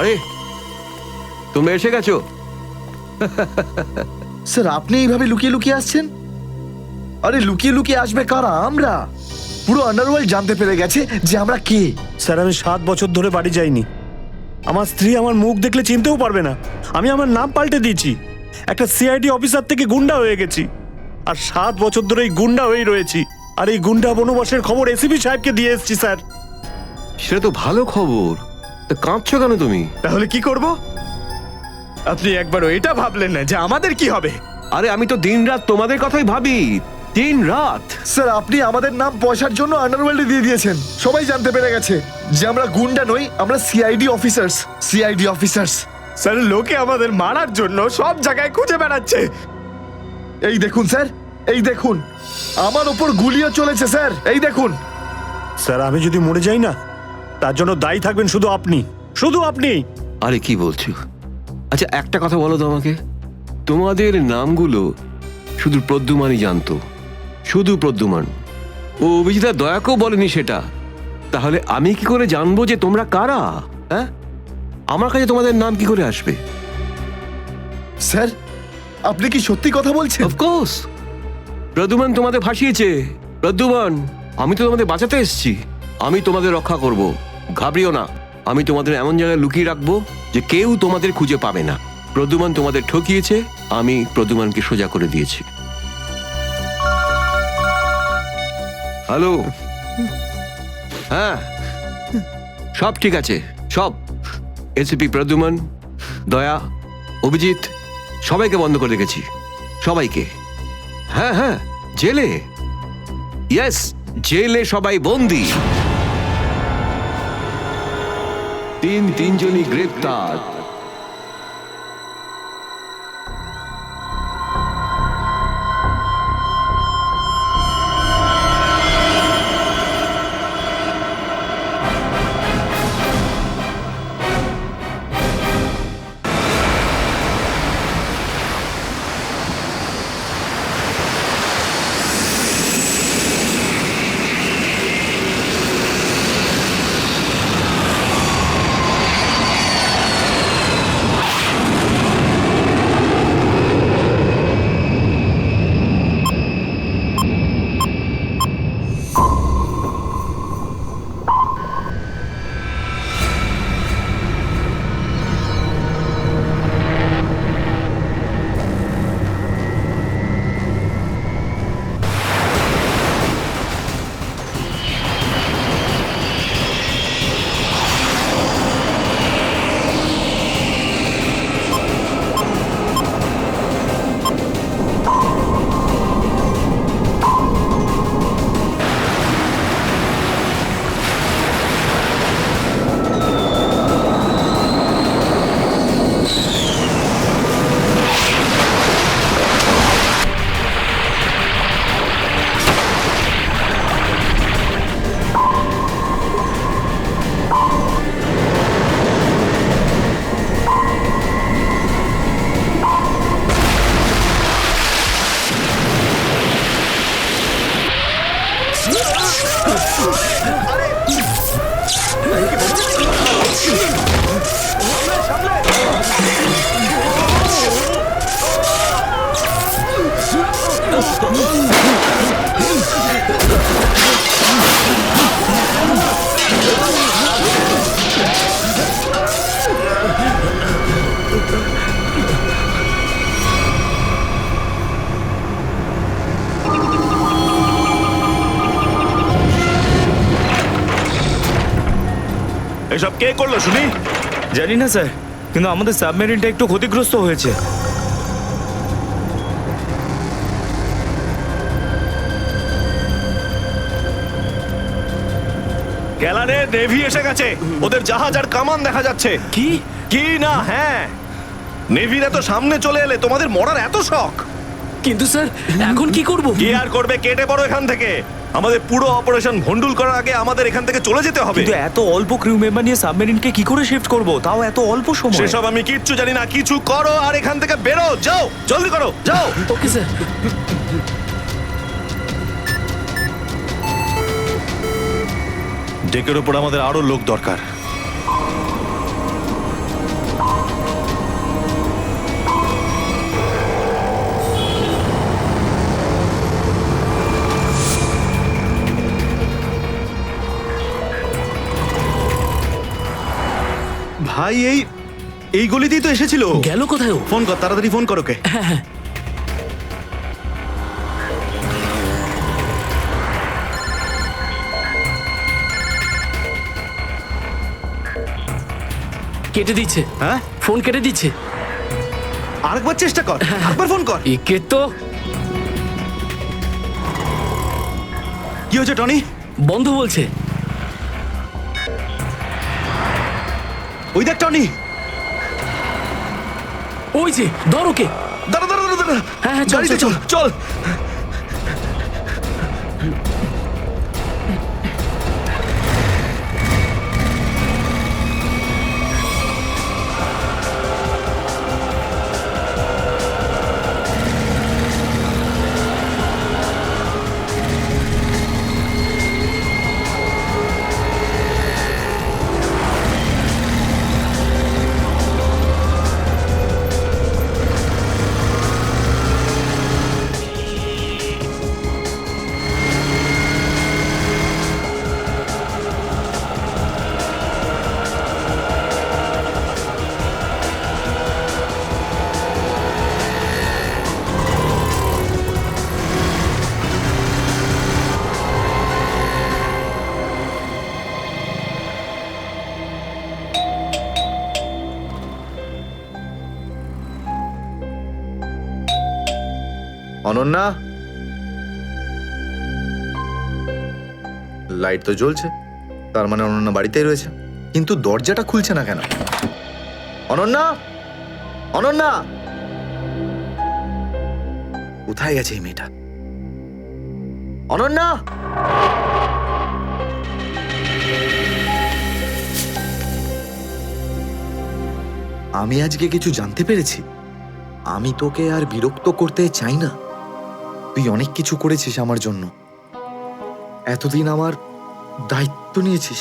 আরে তোমরা এসে গেছো? স্যার আপনি এইভাবে লুকিয়ে লুকিয়ে আসছেন? আরে লুকিয়ে লুকিয়ে আসবে কারা? আমরা। পুরো আন্ডারওয়ার্ল্ড জানতে পেরে গেছে যে আমরা কে। স্যার আমি 7 বছর ধরে বাড়ি যাইনি। আমার স্ত্রী আমার মুখ দেখলে চিনতেও পারবে না। আমি আমার নাম পাল্টে দিয়েছি, একটা সিআইডি অফিসার থেকে গুন্ডা হয়ে গেছি। আর 7 বছর ধরে এই গুন্ডা হয়েই রয়েছি। আর এই গুন্ডা বনবাসের খবর এসিপি সাহেবকে দিয়ে এসেছি স্যার। সেটা তো ভালো খবর, তা কাঁদছো কেন তুমি? তাহলে কি করব? আপনি একবারও এটা ভাবলেন না যে আমাদের কি হবে? আরে আমি তো দিনরাত তোমাদের কথাই ভাবি, দিনরাত। স্যার আপনি আমাদের নাম পয়সার জন্য আন্ডারওয়ার্ল্ডে দিয়ে দিয়েছেন। সবাই জানতে পেরে গেছে যে আমরা গুন্ডা নই, আমরা CID officers. CID officers. Sir লোকে আমাদের মারার জন্য সব জায়গায় খুঁজে বেড়াচ্ছে। এই দেখুন স্যার, এই দেখুন, আমার ওপর গুলিও চলেছে স্যার, এই দেখুন। স্যার আমি যদি মরে যাই না, তার জন্য দায়ী থাকবেন শুধু আপনি, শুধু আপনি। আরে কি বলছো? আচ্ছা একটা কথা বলো তো আমাকে, তোমাদের নামগুলো শুধু প্রদ্যুমানই জানতো, শুধু প্রদ্যুমান। ও অভিজিৎ দয়াকেও বলেনি সেটা। তাহলে আমি কি করে জানবো যে তোমরা কারা? হ্যাঁ, আমার কাছে তোমাদের নাম কি করে আসবে? স্যার আপনি কি সত্যি কথা বলছেন? অফকোর্স, প্রদ্যুমান তোমাদের ভাসিয়েছে। প্রদ্যুমান, আমি তো তোমাদের বাঁচাতে এসেছি, আমি তোমাদের রক্ষা করব, ঘাবড়িও না। আমি তোমাদের এমন জায়গায় লুকিয়ে রাখবো যে কেউ তোমাদের খুঁজে পাবে না। প্রদ্যুমান তোমাদের ঠকিয়েছে, আমি প্রদ্যুমানকে সোজা করে দিয়েছি। হ্যালো, হ্যাঁ সব ঠিক আছে, সব। এসিপি প্রদ্যুমান, দয়া, অভিজিৎ সবাইকে বন্ধ করে রেখেছি, সবাইকে। হ্যাঁ হ্যাঁ, জেলে, ইয়েস জেলে সবাই বন্দি। তিনজনই গ্রেপ্তার। এসব কে করলো শুনি? জানি না স্যার, কিন্তু আমাদের সাবমেরিনটা একটু ক্ষতিগ্রস্ত হয়েছে। গ্যালারে নেভি এসে গেছে, ওদের জাহাজ আর কামান দেখা যাচ্ছে। কি কি না? হ্যাঁ, নেভিরা তো সামনে চলে এলে তোমাদের মরার এত শখ। কিন্তু স্যার এখন কি করব? কি আর করবে, কেটে পড়ো এখান থেকে। আমাদের পুরো অপারেশন ভন্ডুল করার আগে আমাদের এখান থেকে চলে যেতে হবে। কিন্তু এত অল্প ক্রিউ মেম্বার নিয়ে সাবমেরিনকে কি করে শিফট করব, তাও এত অল্প সময়? সেসব আমি কিচ্ছু জানি না, কিছু করো আর এখান থেকে বেরো, যাও, জলদি করো, যাও। Okay sir. ডেকের উপর আমাদের আরো লোক দরকার। ভাই এই গলিতেই তো এসেছিল। গেল কোথায় ও? ফোন কর, তাড়াতাড়ি ফোন কর ওকে। কেটে দিচ্ছে। হ্যাঁ, ফোন কেটে দিচ্ছে। আরেকবার চেষ্টা কর, আরেকবার ফোন কর। একে তো কি হয়েছে টনি? বন্ধ বলছে। ওই দেখ টনি। ওই যে ধর ওকে। দাঁড়া দাঁড়া দাঁড়া দাঁড়া। হ্যাঁ, চল, গাড়িতে চল, চল। অনন্যা, লাইট তো জ্বলছে, তার মানে অনন্যা বাড়িতেই রয়েছে, কিন্তু দরজাটা খুলছে না কেন? অনন্যা, অনন্যা, কোথায় গেছে এই মেয়েটা? অনন্যা, আমি আজকে কিছু জানতে পেরেছি। আমি তোকে আর বিরক্ত করতে চাই না। তুই অনেক কিছু করেছিস আমার জন্য, এতদিন আমার দায়িত্ব নিয়েছিস।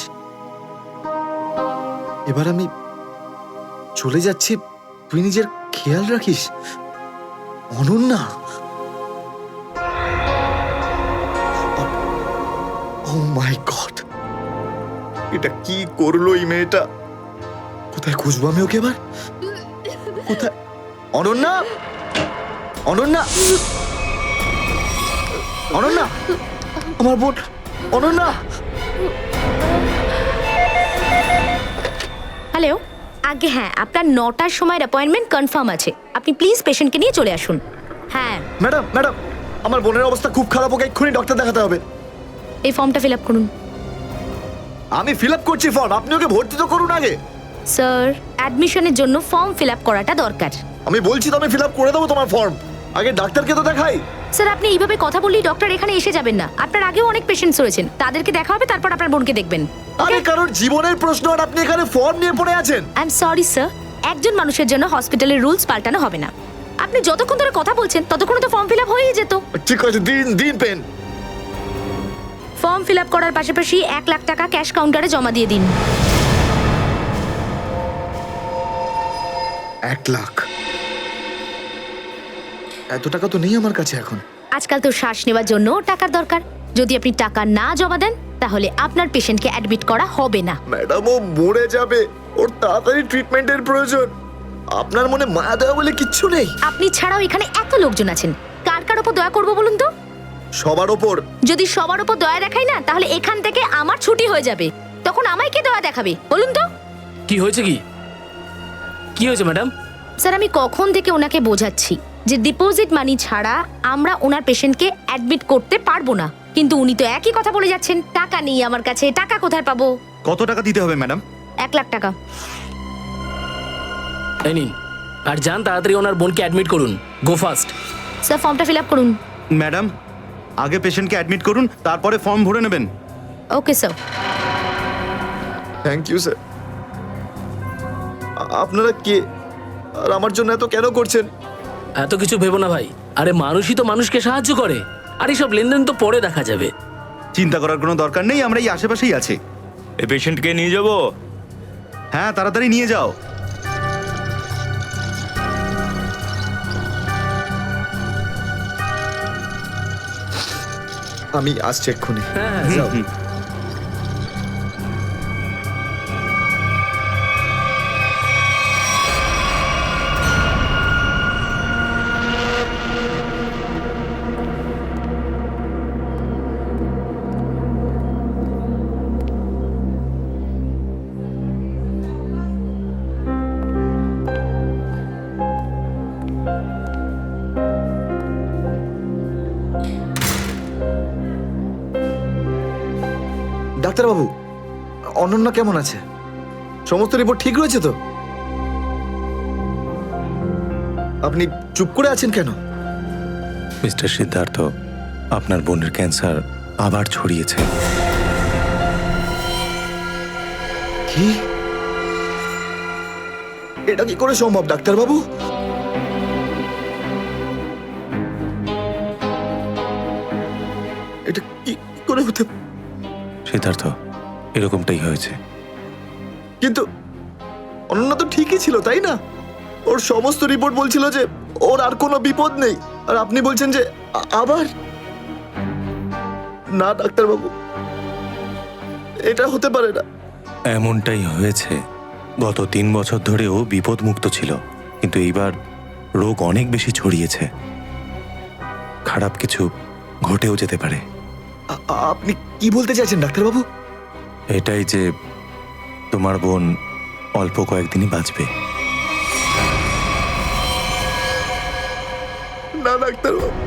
এবার আমি চলে যাচ্ছি, তুই নিজের খেয়াল রাখিস। অনন্যা, ও মাই গড, এটা কি করলো এই মেয়েটা? কোথায় খুঁজবো আমি ওকে এবার? কোথায়? অনন্যা, অনন্যা, অনন্যা, আমার বোন অনন্যা। হ্যালো, আগে হ্যাঁ, আপনার 9টার সময় অ্যাপয়েন্টমেন্ট কনফার্ম আছে। আপনি প্লিজ পেশেন্টকে নিয়ে চলে আসুন। হ্যাঁ ম্যাডাম, ম্যাডাম, আমার বোনের অবস্থা খুব খারাপ, ওকে এক্ষুনি ডক্টর দেখাতে হবে। এই ফর্মটা ফিল আপ করুন। আমি ফিল আপ করছি ফর্ম, আপনি ওকে ভর্তি তো করুন আগে। স্যার, অ্যাডমিশনের জন্য ফর্ম ফিল আপ করাটা দরকার। আমি বলছি তো আমি ফিল আপ করে দেবো তোমার ফর্ম, আগে ডাক্তারকে তো দেখাই। স্যার, আপনি এইভাবে কথা বললেই ডক্টর এখানে এসে যাবেন না। আপনার আগেও অনেক পেশেন্টস রয়েছেন, তাদেরকে দেখা হবে, তারপর আপনার বোনকে দেখবেন। আরে কারোর জীবনের প্রশ্ন আর আপনি এখানে ফর্ম নিয়ে পড়ে আছেন। আই এম সরি স্যার, একজন মানুষের জন্য হসপিটালের রুলস পাল্টানো হবে না। আপনি যতক্ষণ ধরে কথা বলছেন ততক্ষণ তো ফর্ম ফিল আপ হয়েই যেত। ঠিক আছে, দিন দিন পেন। ফর্ম ফিল আপ করার পাশাপাশি 1 লাখ টাকা ক্যাশ কাউন্টারে জমা দিয়ে দিন। 1 লাখ? এত টাকা তো নেই আমার কাছে এখন। আজকাল তো শ্বাস নেওয়ার জন্য টাকার দরকার। যদি আপনি টাকা না জমা দেন তাহলে আপনার পেশেন্টকে অ্যাডমিট করা হবে না। ম্যাডাম, ও মরে যাবে, ওর তাড়াতাড়ি ট্রিটমেন্টের প্রয়োজন। আপনার মনে মায়া দয়া বলে কিচ্ছু নেই? আপনি ছাড়াও এখানে এত লোকজন আছেন, কার কার উপর দয়া করবো বলুন তো? সবার ওপর। যদি সবার উপর দয়া দেখাই না, তাহলে এখান থেকে আমার ছুটি হয়ে যাবে। তখন আমায় কে দয়া দেখাবে বলুন তো? কি হয়েছে? কি হয়েছে ম্যাডাম? স্যার, আমি কখন থেকে ওনাকে বোঝাচ্ছি যে ডিপোজিট মানি ছাড়া আমরা ওনার পেশেন্টকে অ্যাডমিট করতে পারবো না, কিন্তু উনি তো একই কথা বলে যাচ্ছেন। টাকা নেই আমার কাছে, টাকা কোথায় পাবো? কত টাকা দিতে হবে ম্যাডাম? 1 লাখ টাকা। এই নিন, আর যান তাড়াতাড়ি ওনার বোনকে অ্যাডমিট করুন। Go fast. স্যার, ফর্মটা ফিল আপ করুন। ম্যাডাম, আগে পেশেন্টকে অ্যাডমিট করুন, তারপরে ফর্ম ভরে নেবেন। Okay sir. Thank you sir. আপনারা কে আর আমার জন্য এত কেন করছেন? এত কিছু ভেবো না ভাই, আরে মানুষই তো মানুষকে সাহায্য করে, আর এইসব লেনদেন তো পরে দেখা যাবে। চিন্তা করার কোনো দরকার নেই, আমরা এই আশেপাশেই আছি। এই পেশেন্টকে নিয়ে যাবো? হ্যাঁ, তাড়াতাড়ি নিয়ে যাও। আমি আসছি এক্ষুনি। হ্যাঁ, যাও। ডাক্তারবাবু, অনন্যা কেমন আছে? সমস্ত রিপোর্ট ঠিক রয়েছে তো? আপনি চুপ করে আছেন কেন? মিস্টার সিদ্ধার্থ, আপনার বোনের ক্যান্সার আবার ছড়িয়েছে। কি? এটা কি করে সম্ভব ডাক্তারবাবু? এটা কি করে হতে? সিদ্ধার্থ, এরকমটাই হয়েছে। কিন্তু অনন্যা তো ঠিকই ছিল, তাই না? ওর সমস্ত রিপোর্ট বলছিল যে ওর আর কোনো বিপদ নেই, আর আপনি বলছেন যে আবার? না ডাক্তারবাবু, এটা হতে পারে না। এমনটাই হয়েছে। গত 3 বছর ধরে ও বিপদমুক্ত ছিল, কিন্তু এইবার রোগ অনেক বেশি ছড়িয়েছে। খারাপ কিছু ঘটেও যেতে পারে। আপনি কি বলতে চাইছেন ডাক্তারবাবু? এটাই যে তোমার বোন অল্প কয়েকদিনই বাঁচবে। না ডাক্তারবাবু,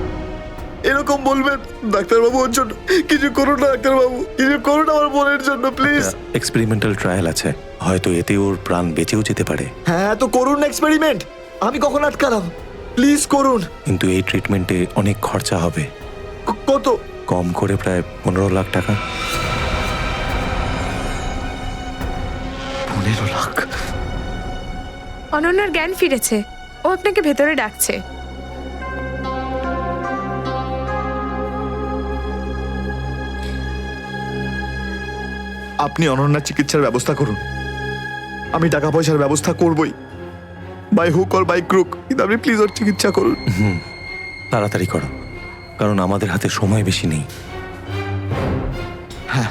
এরকম বলবেন? ডাক্তারবাবু, ওর জন্য কিছু করুন না ডাক্তারবাবু, কিছু করুন আমার বোনের জন্য প্লিজ। এক্সপেরিমেন্টাল ট্রায়াল আছে, হয়তো এতে ওর প্রাণ বেঁচেও যেতে পারে। হ্যাঁ তো করুন এক্সপেরিমেন্ট, আমি কখন আটকালাম? প্লিজ করুন। কিন্তু এই ট্রিটমেন্টে অনেক খরচা হবে। কত? কম করে প্রায় 15 লাখ টাকা। 15 লাখ? অনন্যার জ্ঞান ফিরেছে, ও আপনাকে ভেতরে ডাকছে। আপনি অনন্যার চিকিৎসার ব্যবস্থা করুন, আমি টাকা পয়সার ব্যবস্থা করবই, by hook or by crook, কিন্তু আপনি প্লিজ ওর চিকিৎসা করুন। তাড়াতাড়ি করো, কারণ আমাদের হাতে সময় বেশি নেই। হ্যাঁ।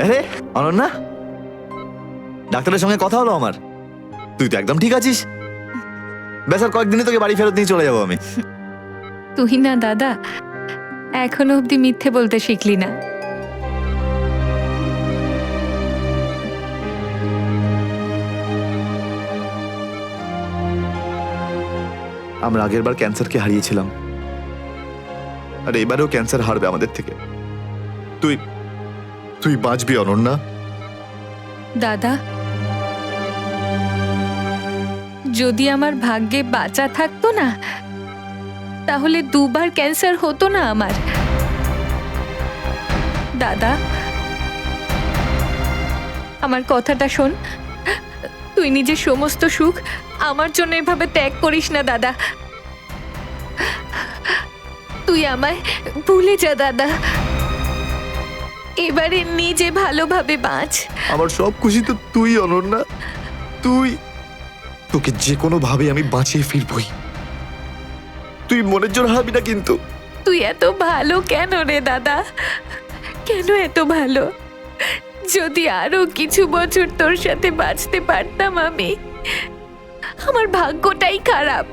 আরে অনন্যা, ডাক্তারের সঙ্গে কথা হলো আমার, তুই তো একদম ঠিক আছিস। বেশ আর কয়েকদিনে তোকে বাড়ি ফেরত নিয়ে চলে যাবো আমি। তুই না দাদা, এখনো অব্দি মিথ্যে বলতে শিখলি না। আমরা আগেরবার ক্যান্সারকে হারিয়েছিলাম, আর এবারেও ক্যান্সার হারবে আমাদের থেকে। তুই তুই বাঁচবি অনন্যা। দাদা, যদি আমার ভাগ্যে বাঁচা থাকতো না, তাহলে 2 বার ক্যান্সার হতো না আমার। দাদা, আমার কথাটা শোন, তুই নিজের সমস্ত সুখ আমার জন্য এভাবে ত্যাগ করিস না দাদা। তুই আমায় ভুলে যা দাদা, এবারে নিজে ভালোভাবে বাঁচ। আমার সব খুশি তো তুই অনন্যা, তুই। তোকে যে কোনো ভাবে আমি বাঁচিয়ে ফিরবই, তুই মনের জোর হারাবি না কিন্তু। তুই এত ভালো কেন রে দাদা, কেন এত ভালো? যদি আরো কিছু বছর তোর সাথে বাঁচতে পারতাম আমি। আমার ভাগ্যটাই খারাপ।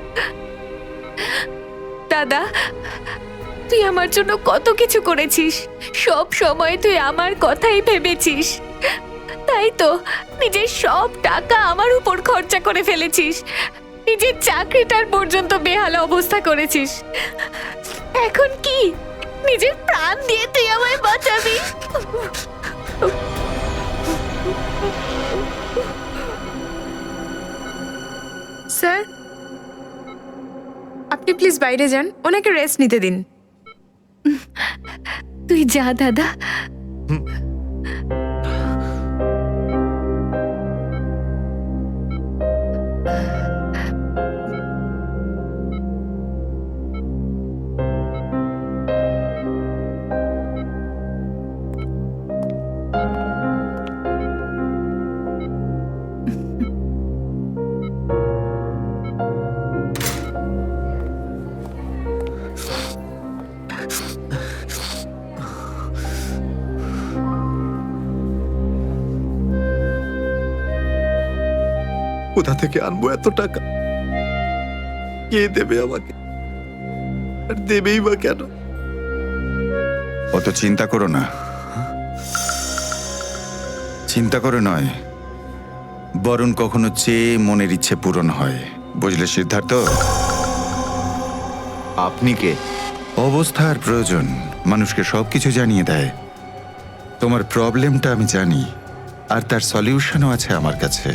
দাদা, তুই আমার জন্য কত কিছু করেছিস, সব সময় তুই আমার কথাই ভেবেছিস, তাই তো নিজের সব টাকা আমার উপর খরচা করে ফেলেছিস, নিজের চাকরিটার পর্যন্ত বেহাল অবস্থা করেছিস। এখন কি নিজের প্রাণ দিয়ে তুই আমায় বাঁচাবি? স্যার, আপনি প্লিজ বাইরে যান, ওনাকে রেস্ট নিতে দিন। তুই যা দাদা। কোথা থেকে আনবো এত টাকা? কে দেবে আমাকে? আর দেবেই বা কেন? অত চিন্তা করো না, চিন্তা করে নয়, বরং কখনো চেয়ে মনের ইচ্ছে পূরণ হয়, বুঝলে সিদ্ধার্থ? আপনি কে? অবস্থার প্রয়োজন মানুষকে সবকিছু জানিয়ে দেয়। তোমার প্রবলেমটা আমি জানি, আর তার সলিউশনও আছে আমার কাছে।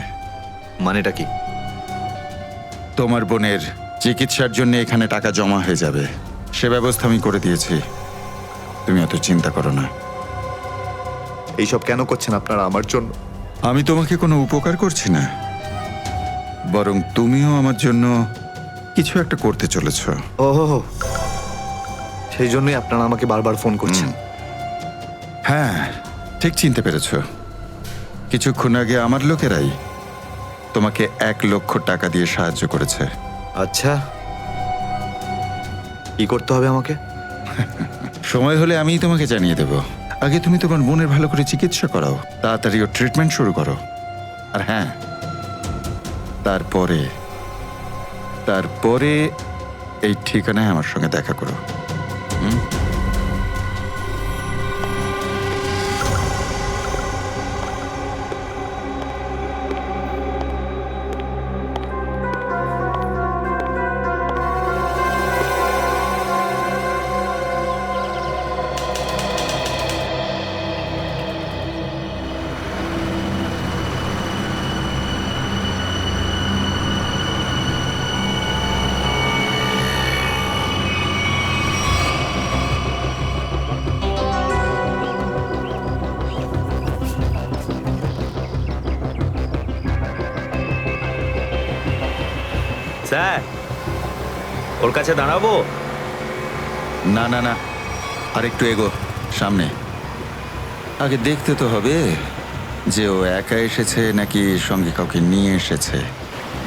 মানেটা কি? তোমার বোনের চিকিৎসার জন্য এখানে টাকা জমা হয়ে যাবে, সে ব্যবস্থা আমি করে দিয়েছি। তুমি অত চিন্তা করো না। এইসব কেন করছেন আপনারা আমার জন্য? আমি তোমাকে কোনো উপকার করছি না, বরং তুমিও আমার জন্য কিছু একটা করতে চলেছ। ওহো, সেই জন্যই আপনারা আমাকে বারবার ফোন করছেন। হ্যাঁ, ঠিক চিনতে পেরেছ। কিছুক্ষণ আগে আমার লোকেরাই তোমাকে 1 লক্ষ টাকা দিয়ে সাহায্য করেছে। আচ্ছা, কি করতে হবে আমাকে? সময় হলে আমিই তোমাকে জানিয়ে দেব। আগে তুমি তোমার বোনের ভালো করে চিকিৎসা করাও, তাড়াতাড়ি ওর ট্রিটমেন্ট শুরু করো। আর হ্যাঁ, তারপরে এই ঠিকানায় আমার সঙ্গে দেখা করো। স্যার, ওর কাছে দাঁড়াবো? না না না, আর একটু এগো সামনে। আগে দেখতে তো হবে যে ও একা এসেছে নাকি সঙ্গে কাউকে নিয়ে এসেছে।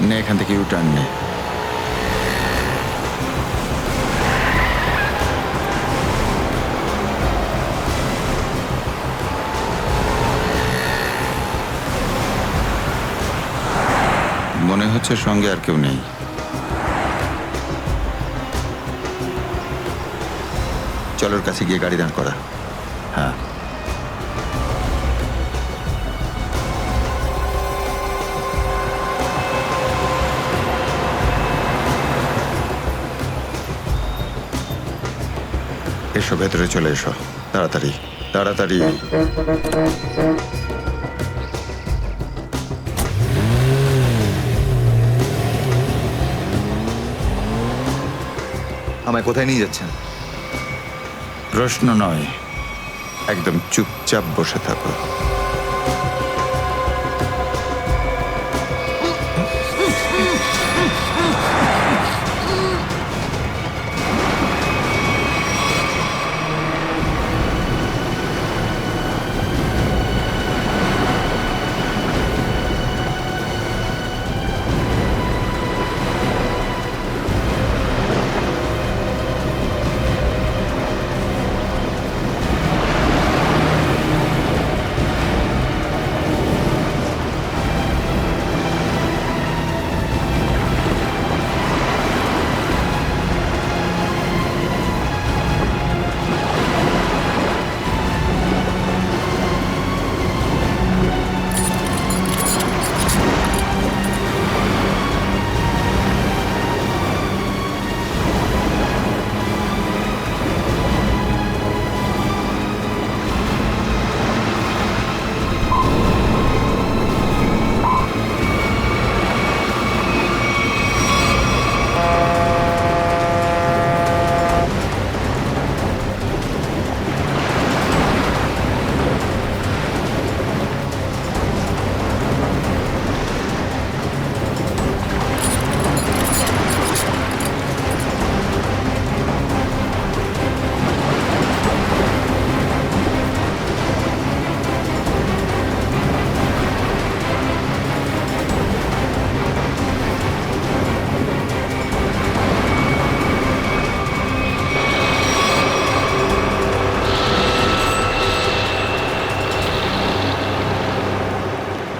নে, এখান থেকে ইউটার্ন নে। মনে হচ্ছে সঙ্গে আর কেউ নেই। চলোর কাছে গিয়ে গাড়ি দাঁড় করা। হ্যাঁ, এসো, ভেতরে চলে এসো, তাড়াতাড়ি তাড়াতাড়ি। আমায় কোথায় নিয়ে যাচ্ছেন? প্রশ্ন নয়, একদম চুপচাপ বসে থাকো।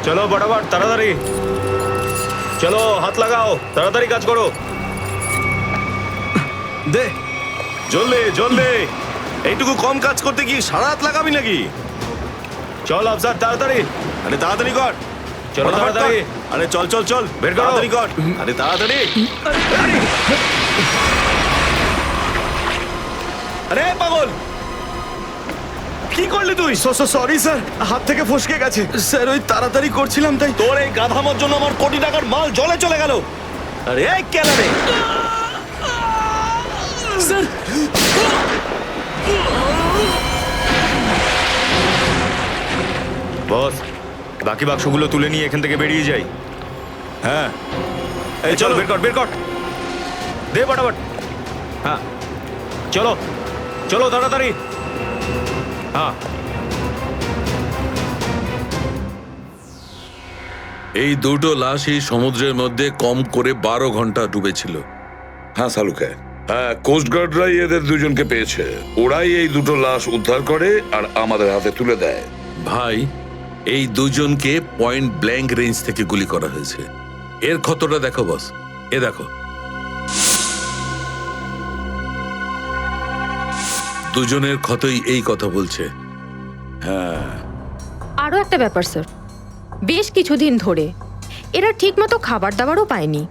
চলো বরাবর, তাড়াতাড়ি চলো, হাত লাগাও, তাড়াতাড়ি কাজ করো। দে, জলদি জলদি। এইটুকু কম কাজ করতে কি সারা হাত লাগাবি নাকি? চল আফসার, তাড়াতাড়ি। আরে তাড়াতাড়ি কর। চলো তাড়াতাড়ি। আরে চল চল চল, বের করো। তাড়াতাড়ি কর। আরে তাড়াতাড়ি। আরে পাগল, কি করলি তুই? সরি স্যার, হাত থেকে ফসকে গেছে স্যার। ওই তাড়াতাড়ি করছিলাম তাই। তোর এই গাধামার জন্য আমার কোটি টাকার মাল জলে চলে গেল। আরে এই কেলা রে স্যার, বস, বাকি বাক্সগুলো তুলে নিয়ে এখান থেকে বেরিয়ে যাই। হ্যাঁ, এই চলো, বের কর বের কর, দে ফটাফট। হ্যাঁ চলো চলো তাড়াতাড়ি। হ্যাঁ, এই দুটো লাশই সমুদ্রের মধ্যে কম করে 12 ঘন্টা ডুবেছিল। হ্যাঁ সালুকে, হ্যাঁ কোস্টগার্ডরাই এদের দুজনকে পেয়েছে। ওরাই এই দুটো লাশ উদ্ধার করে আর আমাদের হাতে তুলে দেয়। ভাই, এই দুজনকে পয়েন্ট ব্ল্যাঙ্ক রেঞ্জ থেকে গুলি করা হয়েছে। এর ক্ষতটা দেখো বস, এ দেখো। দুজনের ক্ষতই এই কথা বলছে। হ্যাঁ, আরও একটা ব্যাপার স্যার, বেশ কিছুদিন ধরে এরা ঠিকমতো খাবার দাবারও পায়নি।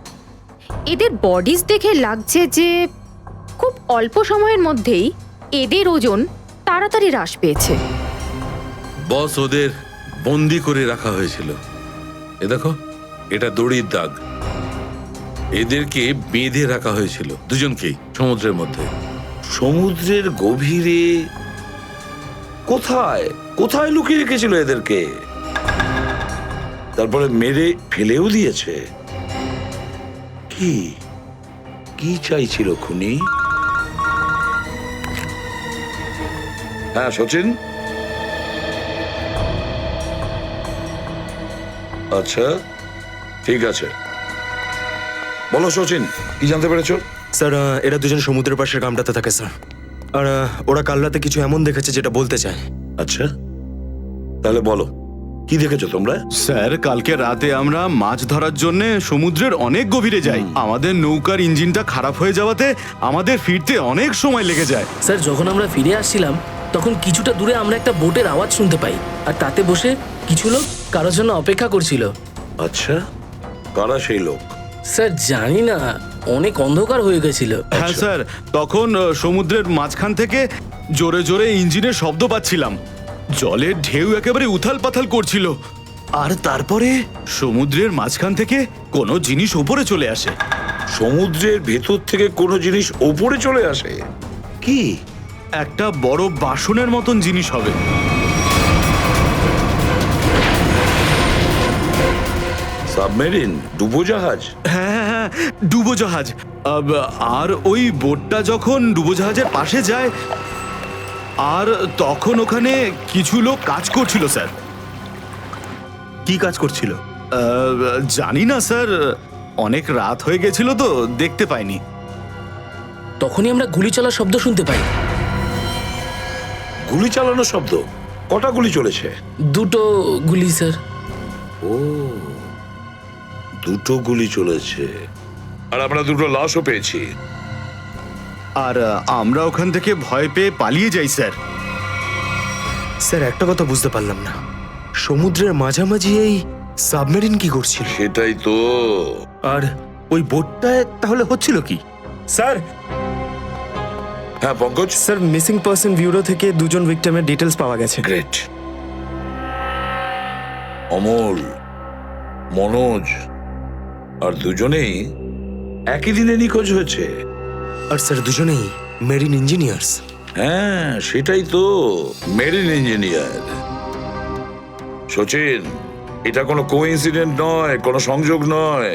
এদের বডিজ দেখে লাগছে যে খুব অল্প সময়ের মধ্যেই এদের ওজন তাড়াতাড়ি হ্রাস পেয়েছে। বস, ওদের বন্দি করে রাখা হয়েছিল। এ দেখো, এটা দড়ির দাগ। এদেরকে বেঁধে রাখা হয়েছিল দুজনকেই সমুদ্রের মধ্যে। সমুদ্রের গভীরে কোথায় কোথায় লুকিয়ে রেখেছিল এদেরকে, তারপরে মেরে ফেলেও দিয়েছে। কি কি চাইছিল খুনি? হ্যাঁ সচিন, আচ্ছা ঠিক আছে, বলো সচিন, কি জানতে পেরেছো? স্যার, এরা দুজন সমুদ্রের পাশের গ্রামটাতে থাকে স্যার। আর ওরা কাল রাতে কিছু এমন দেখেছে যেটা বলতে চায়। আচ্ছা, তাহলে বলো, কি দেখেছো তোমরা? স্যার, কালকে রাতে আমরা মাছ ধরার জন্য সমুদ্রের অনেক গভীরে যাই। আমাদের নৌকার ইঞ্জিনটা খারাপ হয়ে যাওয়াতে আমাদের ফিরতে অনেক সময় লেগে যায়। স্যার, যখন আমরা ফিরে আসছিলাম তখন কিছুটা দূরে আমরা একটা বোটের আওয়াজ শুনতে পাই, আর তাতে বসে কিছু লোক কারোর জন্য অপেক্ষা করছিল। আচ্ছা, কারা সেই লোক? স্যার জানি না, অনেক অন্ধকার হয়ে গেছিল। হ্যাঁ স্যার, তখন সমুদ্রের মাঝখান থেকে জোরে জোরে ইঞ্জিনের শব্দ পাচ্ছিলাম। জলের ঢেউ একেবারে উথাল পাথাল করছিল। আর তারপরে সমুদ্রের মাঝখান থেকে কোনো জিনিস ওপরে চলে আসে। সমুদ্রের ভেতর থেকে কোনো জিনিস ওপরে চলে আসে? কি? একটা বড় বাসনের মতন জিনিস হবে। সাবমেরিন, ডুবোজাহাজ? হ্যাঁ হ্যাঁ, ডুবোজাহাজ। আর ওই বোটটা যখন ডুবোজাহাজের পাশে যায়, আর তখন ওখানে কিছু লোক কাজ করছিল স্যার। কি কাজ করছিল? জানি না স্যার, অনেক রাত হয়ে গেছিল তো দেখতে পাইনি। তখনই আমরা গুলি চলার শব্দ শুনতে পাই। গুলি চালানোর শব্দ? কটা গুলি চলেছে? দুটো গুলি স্যার। ও, দুটো গুলি চলেছে। আর আমরা দুটো লাশও পেয়েছি। আর আমরা ওখান থেকে ভয় পেয়ে পালিয়ে যাই স্যার। স্যার, একটা কথা বুঝতে পারলাম না, সমুদ্রের মাঝামাঝি এই সাবমেরিন কি করছিল? সেটাই তো। আর ওই বোটটায় তাহলে হচ্ছিল কি? স্যার। হ্যাঁ Pankaj. Sir, missing person bureau থেকে দুজন ভিকটিমের ডিটেলস পাওয়া গেছে। গ্রেট। অমল, মনোজ আর দুজনেই একই দিনে নিখোঁজ হয়েছে। আর স্যার, দুজনেই মেরিন ইঞ্জিনিয়ার্স। হ্যাঁ সেটাই তো, মেরিন ইঞ্জিনিয়ার। সচিন, এটা কোনো কোইন্সিডেন্ট নয়, কোনো সংযোগ নয়।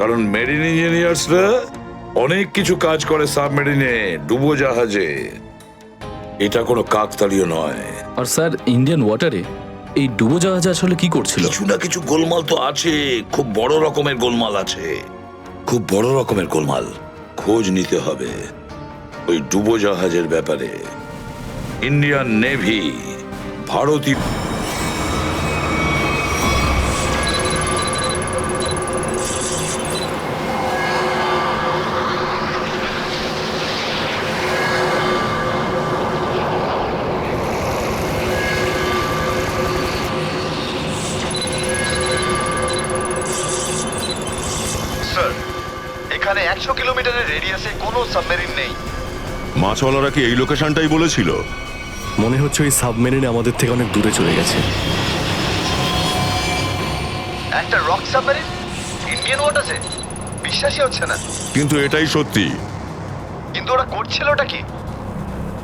কারণ মেরিন ইঞ্জিনিয়ার্সরা অনেক কিছু কাজ করে সাবমেরিনে, ডুবোজাহাজে। এটা কোনো কাকতালীয় নয়। আর স্যার, ইন্ডিয়ান ওয়াটারে এই ডুবোজাহাজ আসলে কি করছিল? কিছু না কিছু গোলমাল তো আছে, খুব বড় রকমের গোলমাল আছে, খুব বড় রকমের গোলমাল। খোঁজ নিতে হবে ওই ডুবোজাহাজের ব্যাপারে। ইন্ডিয়ান নেভি, ভারতীয় 100 কিলোমিটারের রেডিয়াসে কোনো সাবমেরিন নেই। মাছওয়ালারা কি এই লোকেশনটাই বলেছিল? মনে হচ্ছে ওই সাবমেরিন আমাদের থেকে অনেক দূরে চলে গেছে। একটা রক সাবমেরিন ইন্ডিয়ান ওয়াটারে? বিশ্বাসই হচ্ছে না। কিন্তু এটাই সত্যি। কিন্তু ওরা করছিলটা কি?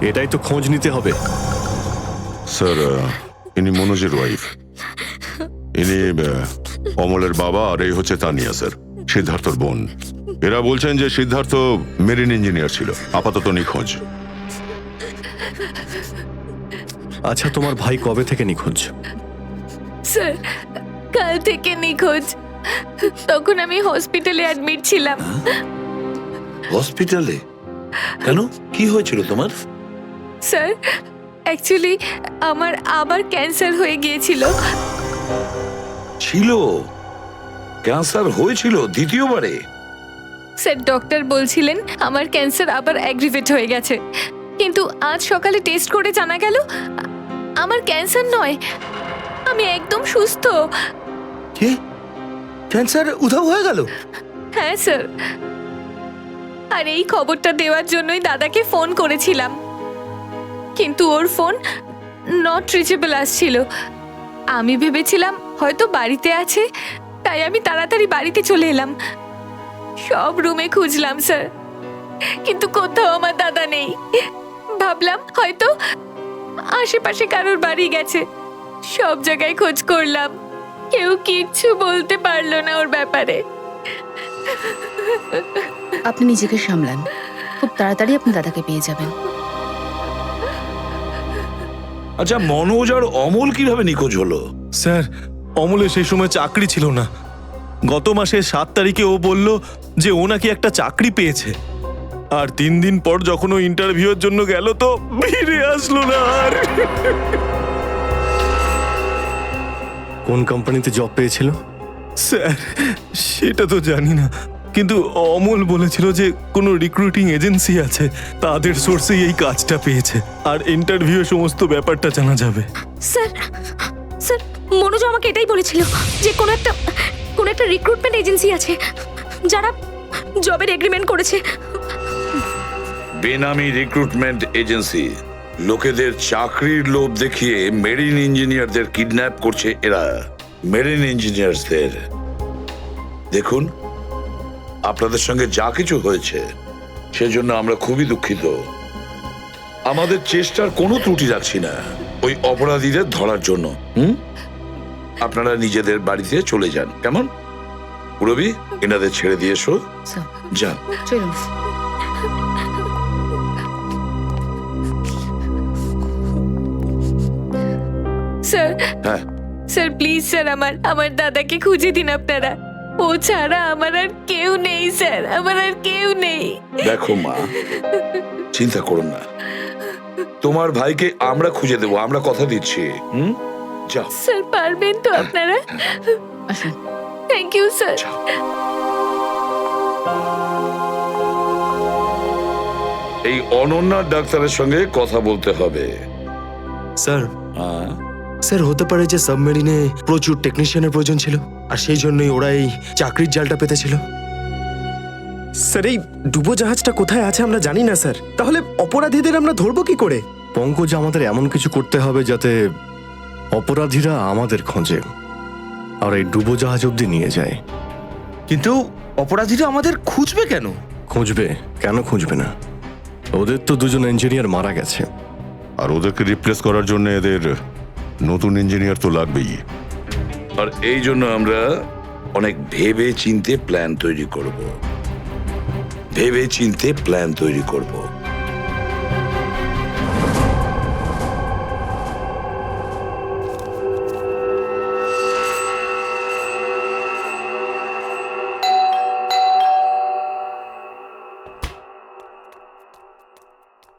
এটাই তো খোঁজ নিতে হবে। স্যার, ইনি মনোজের ওয়াইফ। ইনি অমলের বাবা, আর এই হচ্ছে তানিয়া স্যার, সিদ্ধার্থর বোন। এরা বলছেন যে সিদ্ধার্থ মেরিন ইঞ্জিনিয়ার ছিল, আপাতত নিখোঁজ। আচ্ছা, তোমার ভাই কবে থেকে নিখোঁজ? স্যার, কাল থেকে নিখোঁজ। তখন আমি হসপিটালে অ্যাডমিট ছিলাম। হসপিটালে? কেন, কি হয়েছিল তোমার? স্যার, অ্যাকচুয়ালি আমার আবার ক্যান্সার হয়ে গিয়েছিল। ছিল? ক্যান্সার হয়েছিল দ্বিতীয়বারে? স্যার, ডক্টর বলছিলেন আমার ক্যান্সার আবার অ্যাগ্রিভেট হয়ে গেছে, কিন্তু আজ সকালে টেস্ট করে জানা গেল আমার ক্যান্সার নয়, আমি একদম সুস্থ। কি? ক্যান্সার উধাও হয়ে গেল? হ্যাঁ স্যার, আর এই খবরটা দেওয়ার জন্যই দাদাকে ফোন করেছিলাম, কিন্তু ওর ফোন নট রিচেবল আসছিল। আমি ভেবেছিলাম হয়তো বাড়িতে আছে, তাই আমি তাড়াতাড়ি বাড়িতে চলে এলাম। সব রুমে খুঁজলাম স্যার, কিন্তু কোথাও আমার দাদা নেই। ভাবলাম হয়তো আশেপাশে কারোর বাড়ি গেছে। সব জায়গায় খোঁজ করলাম, কেউ কিচ্ছু বলতে পারলো না ওর ব্যাপারে। আপনি নিজেকে সামলান, খুব তাড়াতাড়ি আপনি দাদাকে পেয়ে যাবেন। আচ্ছা, মনোজ আর অমল কিভাবে নিখোঁজ হলো? স্যার, অমলের সেই সময় চাকরি ছিল না। গত মাসের 7 তারিখে ও বলল যে ও নাকি একটা চাকরি পেয়েছে, আর 3 দিন পর যখন ও ইন্টারভিউর জন্য গেল তো ফিরে আসলো না আর। কোন কোম্পানিতে জব পেয়েছিল? স্যার, সেটা তো জানি না, কিন্তু অমল বলেছিল যে কোনো রিক্রুটিং এজেন্সি আছে, তাদের সোর্সেই এই কাজটা পেয়েছে, আর ইন্টারভিউ সমস্ত ব্যাপারটা জানা যাবে। স্যার, স্যার, মনোজ আমাকে এটাই বলেছিল যে কোনো একটা রিক্রুটমেন্ট এজেন্সি আছে যারা জবের এগ্রিমেন্ট করেছে। বেনামি রিক্রুটমেন্ট এজেন্সি লোকেদের চাকরির লোভ দেখিয়ে মেরিন ইঞ্জিনিয়ারদের কিডন্যাপ করছে এরা। মেরিন ইঞ্জিনিয়ারদের দেখুন, আপনাদের সঙ্গে যা কিছু হয়েছে সেজন্য আমরা খুবই দুঃখিত। আমাদের চেষ্টার কোনো ত্রুটি রাখছি না ওই অপরাধীদের ধরার জন্য। আপনারা নিজেদের বাড়িতে চলে যান, কেমন? রবি, এনাদের ছেড়ে দিয়ে এসো। যান, চলুন। স্যার, হ্যাঁ স্যার প্লিজ স্যার, আমার দাদাকে খুঁজে দিন আপনারা। ও ছাড়া আমার আর কেউ নেই স্যার, আমার আর কেউ নেই। দেখো মা, চিন্তা করুন না, তোমার ভাইকে আমরা খুঁজে দেবো, আমরা কথা দিচ্ছি। যাও স্যার, পারবেন তো আপনারা? Thank you sir. এই অনন্যা ডাক্তারের সঙ্গে কথা বলতে হবে। স্যার, স্যার হতে পারে যে সাবমেরিনে প্রচুর টেকনিশিয়ানের প্রয়োজন ছিল, আর সেই জন্যই ওরা এই চাকরির জালটা পেতেছিল। স্যার, এই ডুবো জাহাজটা কোথায় আছে আমরা জানি না স্যার, তাহলে অপরাধীদের আমরা ধরবো কি করে? পঙ্কজ, আমাদের এমন কিছু করতে হবে যাতে অপরাধীরা আমাদের খোঁজে আর এই ডুবো জাহাজ অব্দি নিয়ে যায়। কিন্তু অপরাধীরা আমাদের খুঁজবে কেন? খুঁজবে কেন? খুঁজবে না? ওদের তো 2জন ইঞ্জিনিয়ার মারা গেছে, আর ওদেরকে রিপ্লেস করার জন্য এদের নতুন ইঞ্জিনিয়ার তো লাগবেই। আর এই জন্য আমরা অনেক ভেবে চিন্তে প্ল্যান তৈরি করব। ভেবে চিন্তে প্ল্যান তৈরি করব।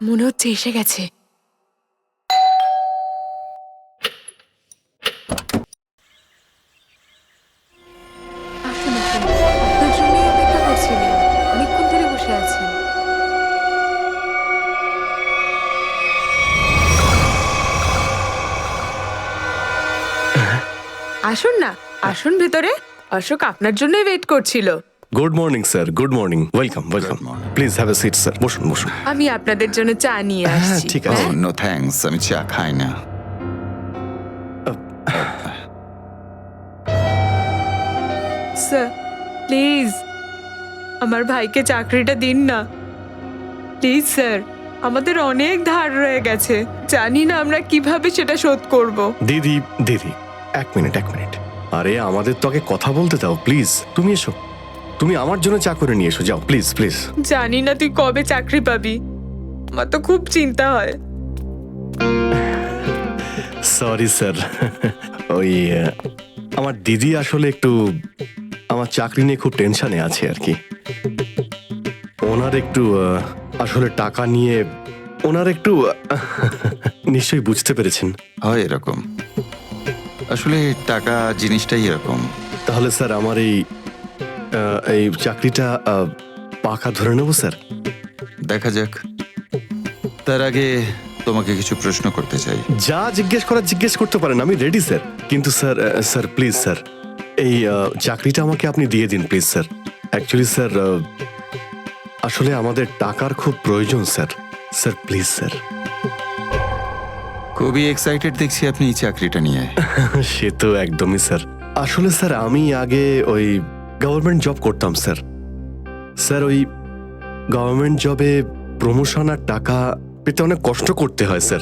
মনে হচ্ছে এসে গেছে। আসুন, আসুন, আপনার জন্যই অপেক্ষা করছিলাম, অনেকক্ষণ ধরে বসে আছেন। আসুন না, আসুন ভেতরে। অশোক আপনার জন্যই ওয়েট করছিল। Good morning sir, good morning, welcome welcome, please have a seat sir, বসুন বসুন। আমি আপনাদের জন্য চা নিয়ে হ্যাঁ আসছি। ঠিক আছে। নো থ্যাঙ্কস, আমি চা খাই না। স্যার প্লিজ আমার ভাইকে চাকরিটা দিন না প্লিজ স্যার, আমাদের অনেক ধার রয়ে গেছে, জানি না আমরা কিভাবে সেটা শোধ করব। দিদি দিদি, এক মিনিট এক মিনিট, আরে আমাদের তো আগে কথা বলতে দাও প্লিজ। তুমি এসো, তুমি আমার জন্য চা করে নিয়ে এসো, যাও প্লিজ প্লিজ। জানি না তুই কবে চাকরি পাবি, আমার তো খুব চিন্তা হয়। সরি স্যার, ওই আমার দিদি আসলে একটু আমার চাকরি নিয়ে খুব টেনশনে আছে আর কি। ওনার একটু আসলে টাকা নিয়ে ওনার একটু নিশ্চয়ই বুঝতে পেরেছেন। হয় এরকম, আসলে টাকা জিনিসটাই এরকম। তাহলে স্যার আমার এই চাকরিটা পাকা ধরে নেব স্যার? দেখা যাক, তার আগে তোমাকে কিছু প্রশ্ন করতে চাই। যা জিজ্ঞেস করার জিজ্ঞেস করতে পারেন, আমি রেডি স্যার। কিন্তু স্যার স্যার প্লিজ স্যার, এই চাকরিটা আমাকে আপনি দিয়ে দিন প্লিজ স্যার। অ্যাকচুয়ালি স্যার আসলে আমাদের টাকার খুব প্রয়োজন স্যার। Sir please sir. খুবই এক্সাইটেড দেখছি আপনি এই চাকরিটা নিয়ে। সে তো একদমই স্যার। আসলে স্যার আমি আগে ওই গভর্নমেন্ট জব করতাম স্যার। স্যার ওই গভর্নমেন্ট জবে প্রমোশন আর টাকা পেতে অনেক কষ্ট করতে হয় স্যার।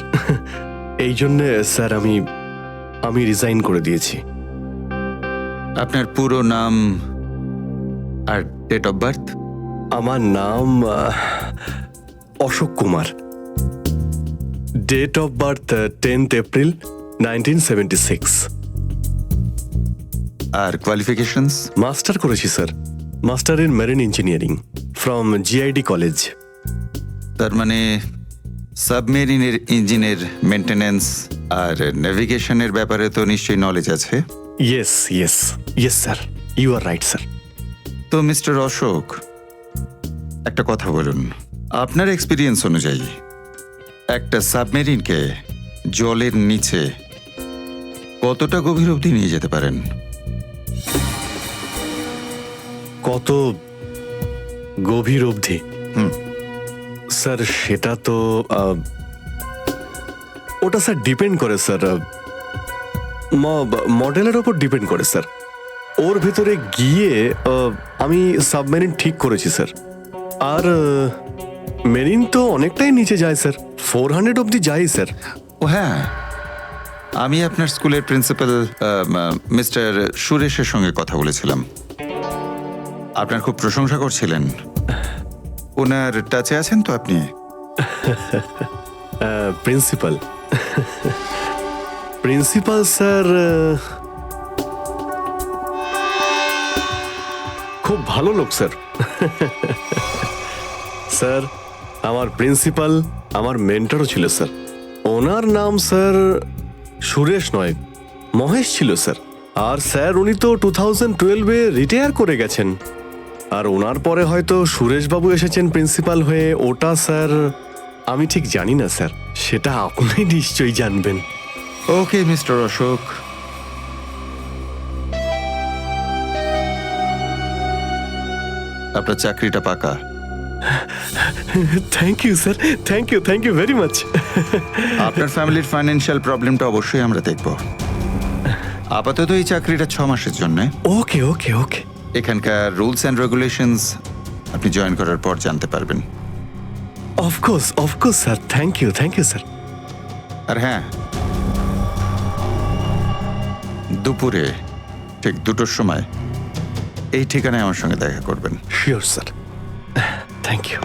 এই জন্য স্যার আমি রিজাইন করে দিয়েছি। আপনার পুরো নাম আর ডেট অফ বার্থ? আমার নাম Ashok Kumar, date of birth 10th April 1976। আর কোয়ালিফিকেশনস? মাস্টার করেছি sir, master in marine engineering from GID college. তার মানে সাবমেরিনের ইঞ্জিনের মেনটেন্যান্স আর নেভিগেশনের ব্যাপারে তো নিশ্চয়ই নলেজ আছে। Yes yes yes sir, you are right sir. তো মিস্টার অশোক, একটা কথা বলুন, আপনার এক্সপিরিয়েন্স অনুযায়ী একটা সাবমেরিনকে জলের নিচে কতটা গভীর অবধি নিয়ে যেতে পারেন? কত গভীর অবধি? স্যার সেটা তো ওটা স্যার ডিপেন্ড করে স্যার, মডেলের ওপর ডিপেন্ড করে স্যার। ওর ভিতরে গিয়ে আমি সাবমেরিন ঠিক করেছি স্যার। আর মেরিন তো অনেকটাই নিচে যায় স্যার, 400 অবধি যায় স্যার। ও হ্যাঁ, আমি আপনার স্কুলের প্রিন্সিপাল মিস্টার সুরেশের সঙ্গে কথা বলেছিলাম, আপনার খুব প্রশংসা করছিলেন। ওনার টাচে আছেন তো আপনি? প্রিন্সিপাল প্রিন্সিপাল স্যার খুব ভালো লোক স্যার। স্যার আমার প্রিন্সিপাল আমার মেন্টরও ছিল স্যার। ওনার নাম স্যার সুরেশ নয়, মহেশ ছিল স্যার। আর স্যার উনি তো 2012-এ রিটায়ার করে গেছেন। আর ওনার পরে হয়তো সুরেশবাবু এসেছেন প্রিন্সিপাল হয়ে, ওটা স্যার আমি ঠিক জানি না স্যার, সেটা আপনি নিশ্চয়ই জানবেন। ওকে মিস্টার অশোক, আপনার চাকরিটা পাকা। Thank you sir, thank you very much. আপনার ফ্যামিলির ফাইন্যান্সিয়াল প্রবলেমটা অবশ্যই আমরা দেখব। আপাতত এই চাকরিটা 6 মাসের জন্য। ওকে ওকে ওকে। এখানকার রুলস অ্যান্ড রেগুলেশনস আপনি জয়েন করার পর জানতে পারবেন। Of course sir, thank you sir. আর হ্যাঁ, দুপুরে ঠিক 2টোর সময় এই ঠিকানায় আমার সঙ্গে দেখা করবেন। Sure sir, thank you.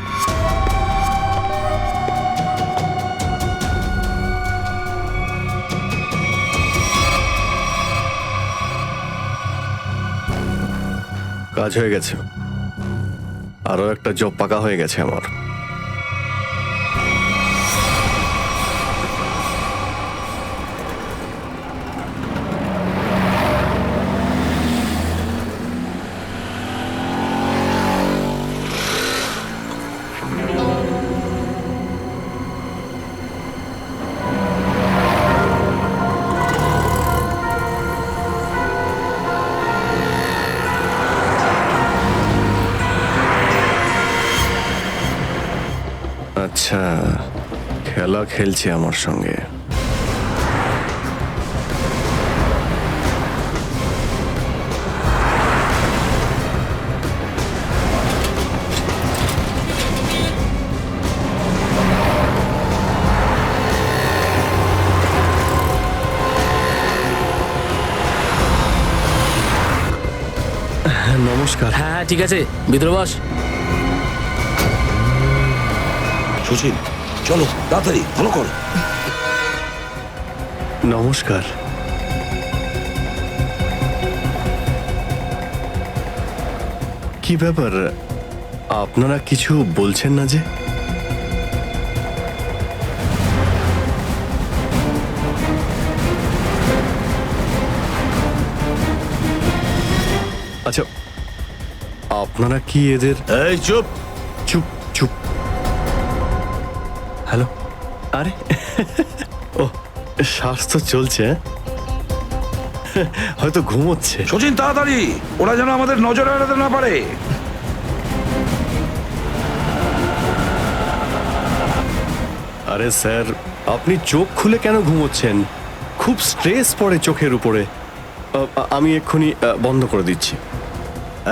কাজ হয়ে গেছে, আরো একটা জব পাকা হয়ে গেছে আমার। আচ্ছা, খেলা খেলছে আমার সঙ্গে। নমস্কার। হ্যাঁ ঠিক আছে, ভিতরে বস। সুচিন, চলো তাড়াতাড়ি ফলো কর। নমস্কার। কি ব্যাপার, আপনারা কিছু বলছেন না যে? আচ্ছা, আপনারা কি এদের... এই চুপ চুপ চুপ। হ্যালো, আরে ও, শ্বাস তো চলছে, হয়তো ঘুমোচ্ছে। সচিন তাড়াতাড়ি, ওরা যেন আমাদের নজরে এড়াতে না পারে। আরে স্যার, আপনি চোখ খুলে কেন ঘুমোচ্ছেন? খুব স্ট্রেস পড়ে চোখের উপরে। আমি এক্ষুনি বন্ধ করে দিচ্ছি।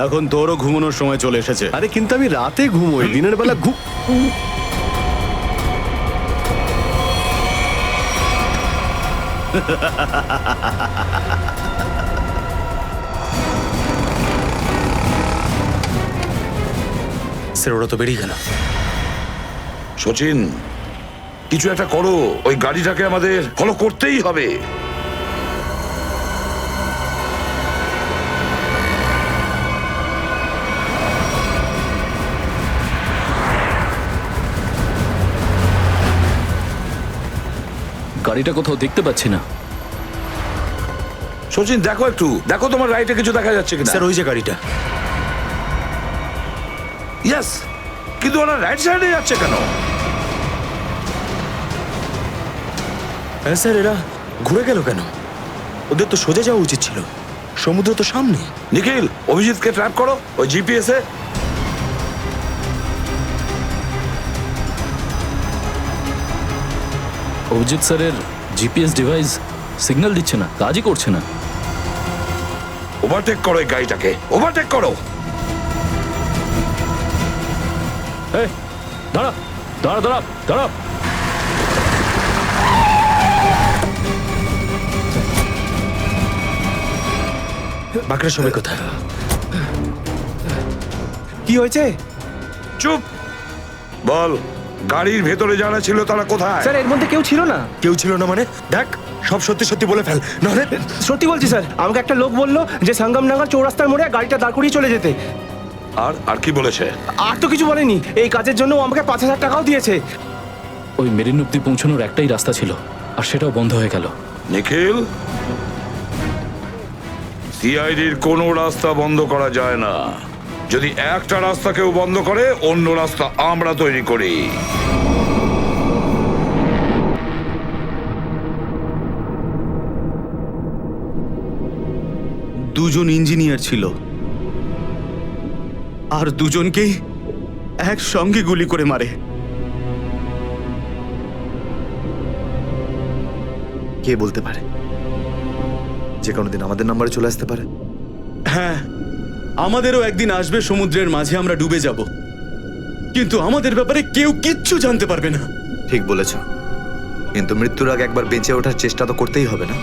এখন তোরও ঘুমানোর সময় চলে এসেছে। আরে কিন্তু আমি রাতে ঘুমোই, দিনের বেলা স্যার ওরা তো বেরিয়ে গেল। সচিন, কিছু একটা করো, ওই গাড়িটাকে আমাদের ফলো করতেই হবে। গাড়িটা কোথাও দেখতে পাচ্ছি না। সচিন দেখো একটু, দেখো তোমার রাইটে কিছু দেখা যাচ্ছে কিনা। স্যার ওই যে গাড়িটা। ইয়েস, কিন্তু ওরা রাইট সাইডে যাচ্ছে কেন? হ্যাঁ স্যার, এরা ঘুরে গেল কেন? ওদের তো সোজা যাওয়া উচিত ছিল, সমুদ্র তো সামনে। নিখিল, অভিজিৎকে ট্র্যাপ করো ওই জিপিএস এ। অভিজিৎ স্যারের জিপিএস ডিভাইস সিগন্যাল দিচ্ছে না, কাজই করছে না। ওভারটেক করো এই গাড়িটাকে, ওভারটেক করো। এই দাঁড়া দাঁড়া দাঁড়া দাঁড়া। বাঁকড়া সবাই কোথায়? কি হয়েছে? চুপ বল, গাড়ির ভেতরে যারা ছিল তারা কোথায়? স্যার এর মধ্যে কেউ ছিল না। কেউ ছিল না মানে? দেখ, সব সত্যি সত্যি বলে ফেল, নাহলে। সত্যি বলছি স্যার, আমাকে একটা লোক বললো যে সঙ্গমনগর চৌরাস্তার মোড়ে গাড়িটা দাঁড় করিয়ে চলে যেতে। আর কি বলেছে? আর তো কিছু বলেনি। এই কাজের জন্য ও আমাকে 5,000 টাকাও দিয়েছে। ওই মেরিন অব্দি পৌঁছানোর একটাই রাস্তা ছিল, আর সেটাও বন্ধ হয়ে গেল। নিখিল, সিআইডির কোনো রাস্তা বন্ধ করা যায় না। যদি একটা রাস্তা কেউ বন্ধ করে, অন্য রাস্তা আমরা তৈরি করি। দুজন ইঞ্জিনিয়ার ছিল, আর দুজনকেই একসঙ্গে গুলি করে মারে। কে বলতে পারে যে কোনোদিন আমাদের নাম্বারে চলে আসতে পারে? হ্যাঁ, আমাদেরও একদিন আসবে সমুদ্রের মাঝে আমরা ডুবে যাব, কিন্তু আমাদের ব্যাপারে কেউ কিচ্ছু জানতে পারবে না। ঠিক বলেছ, কিন্তু মৃত্যুর আগে একবার বেঁচে ওঠার চেষ্টা তো করতেই হবে না?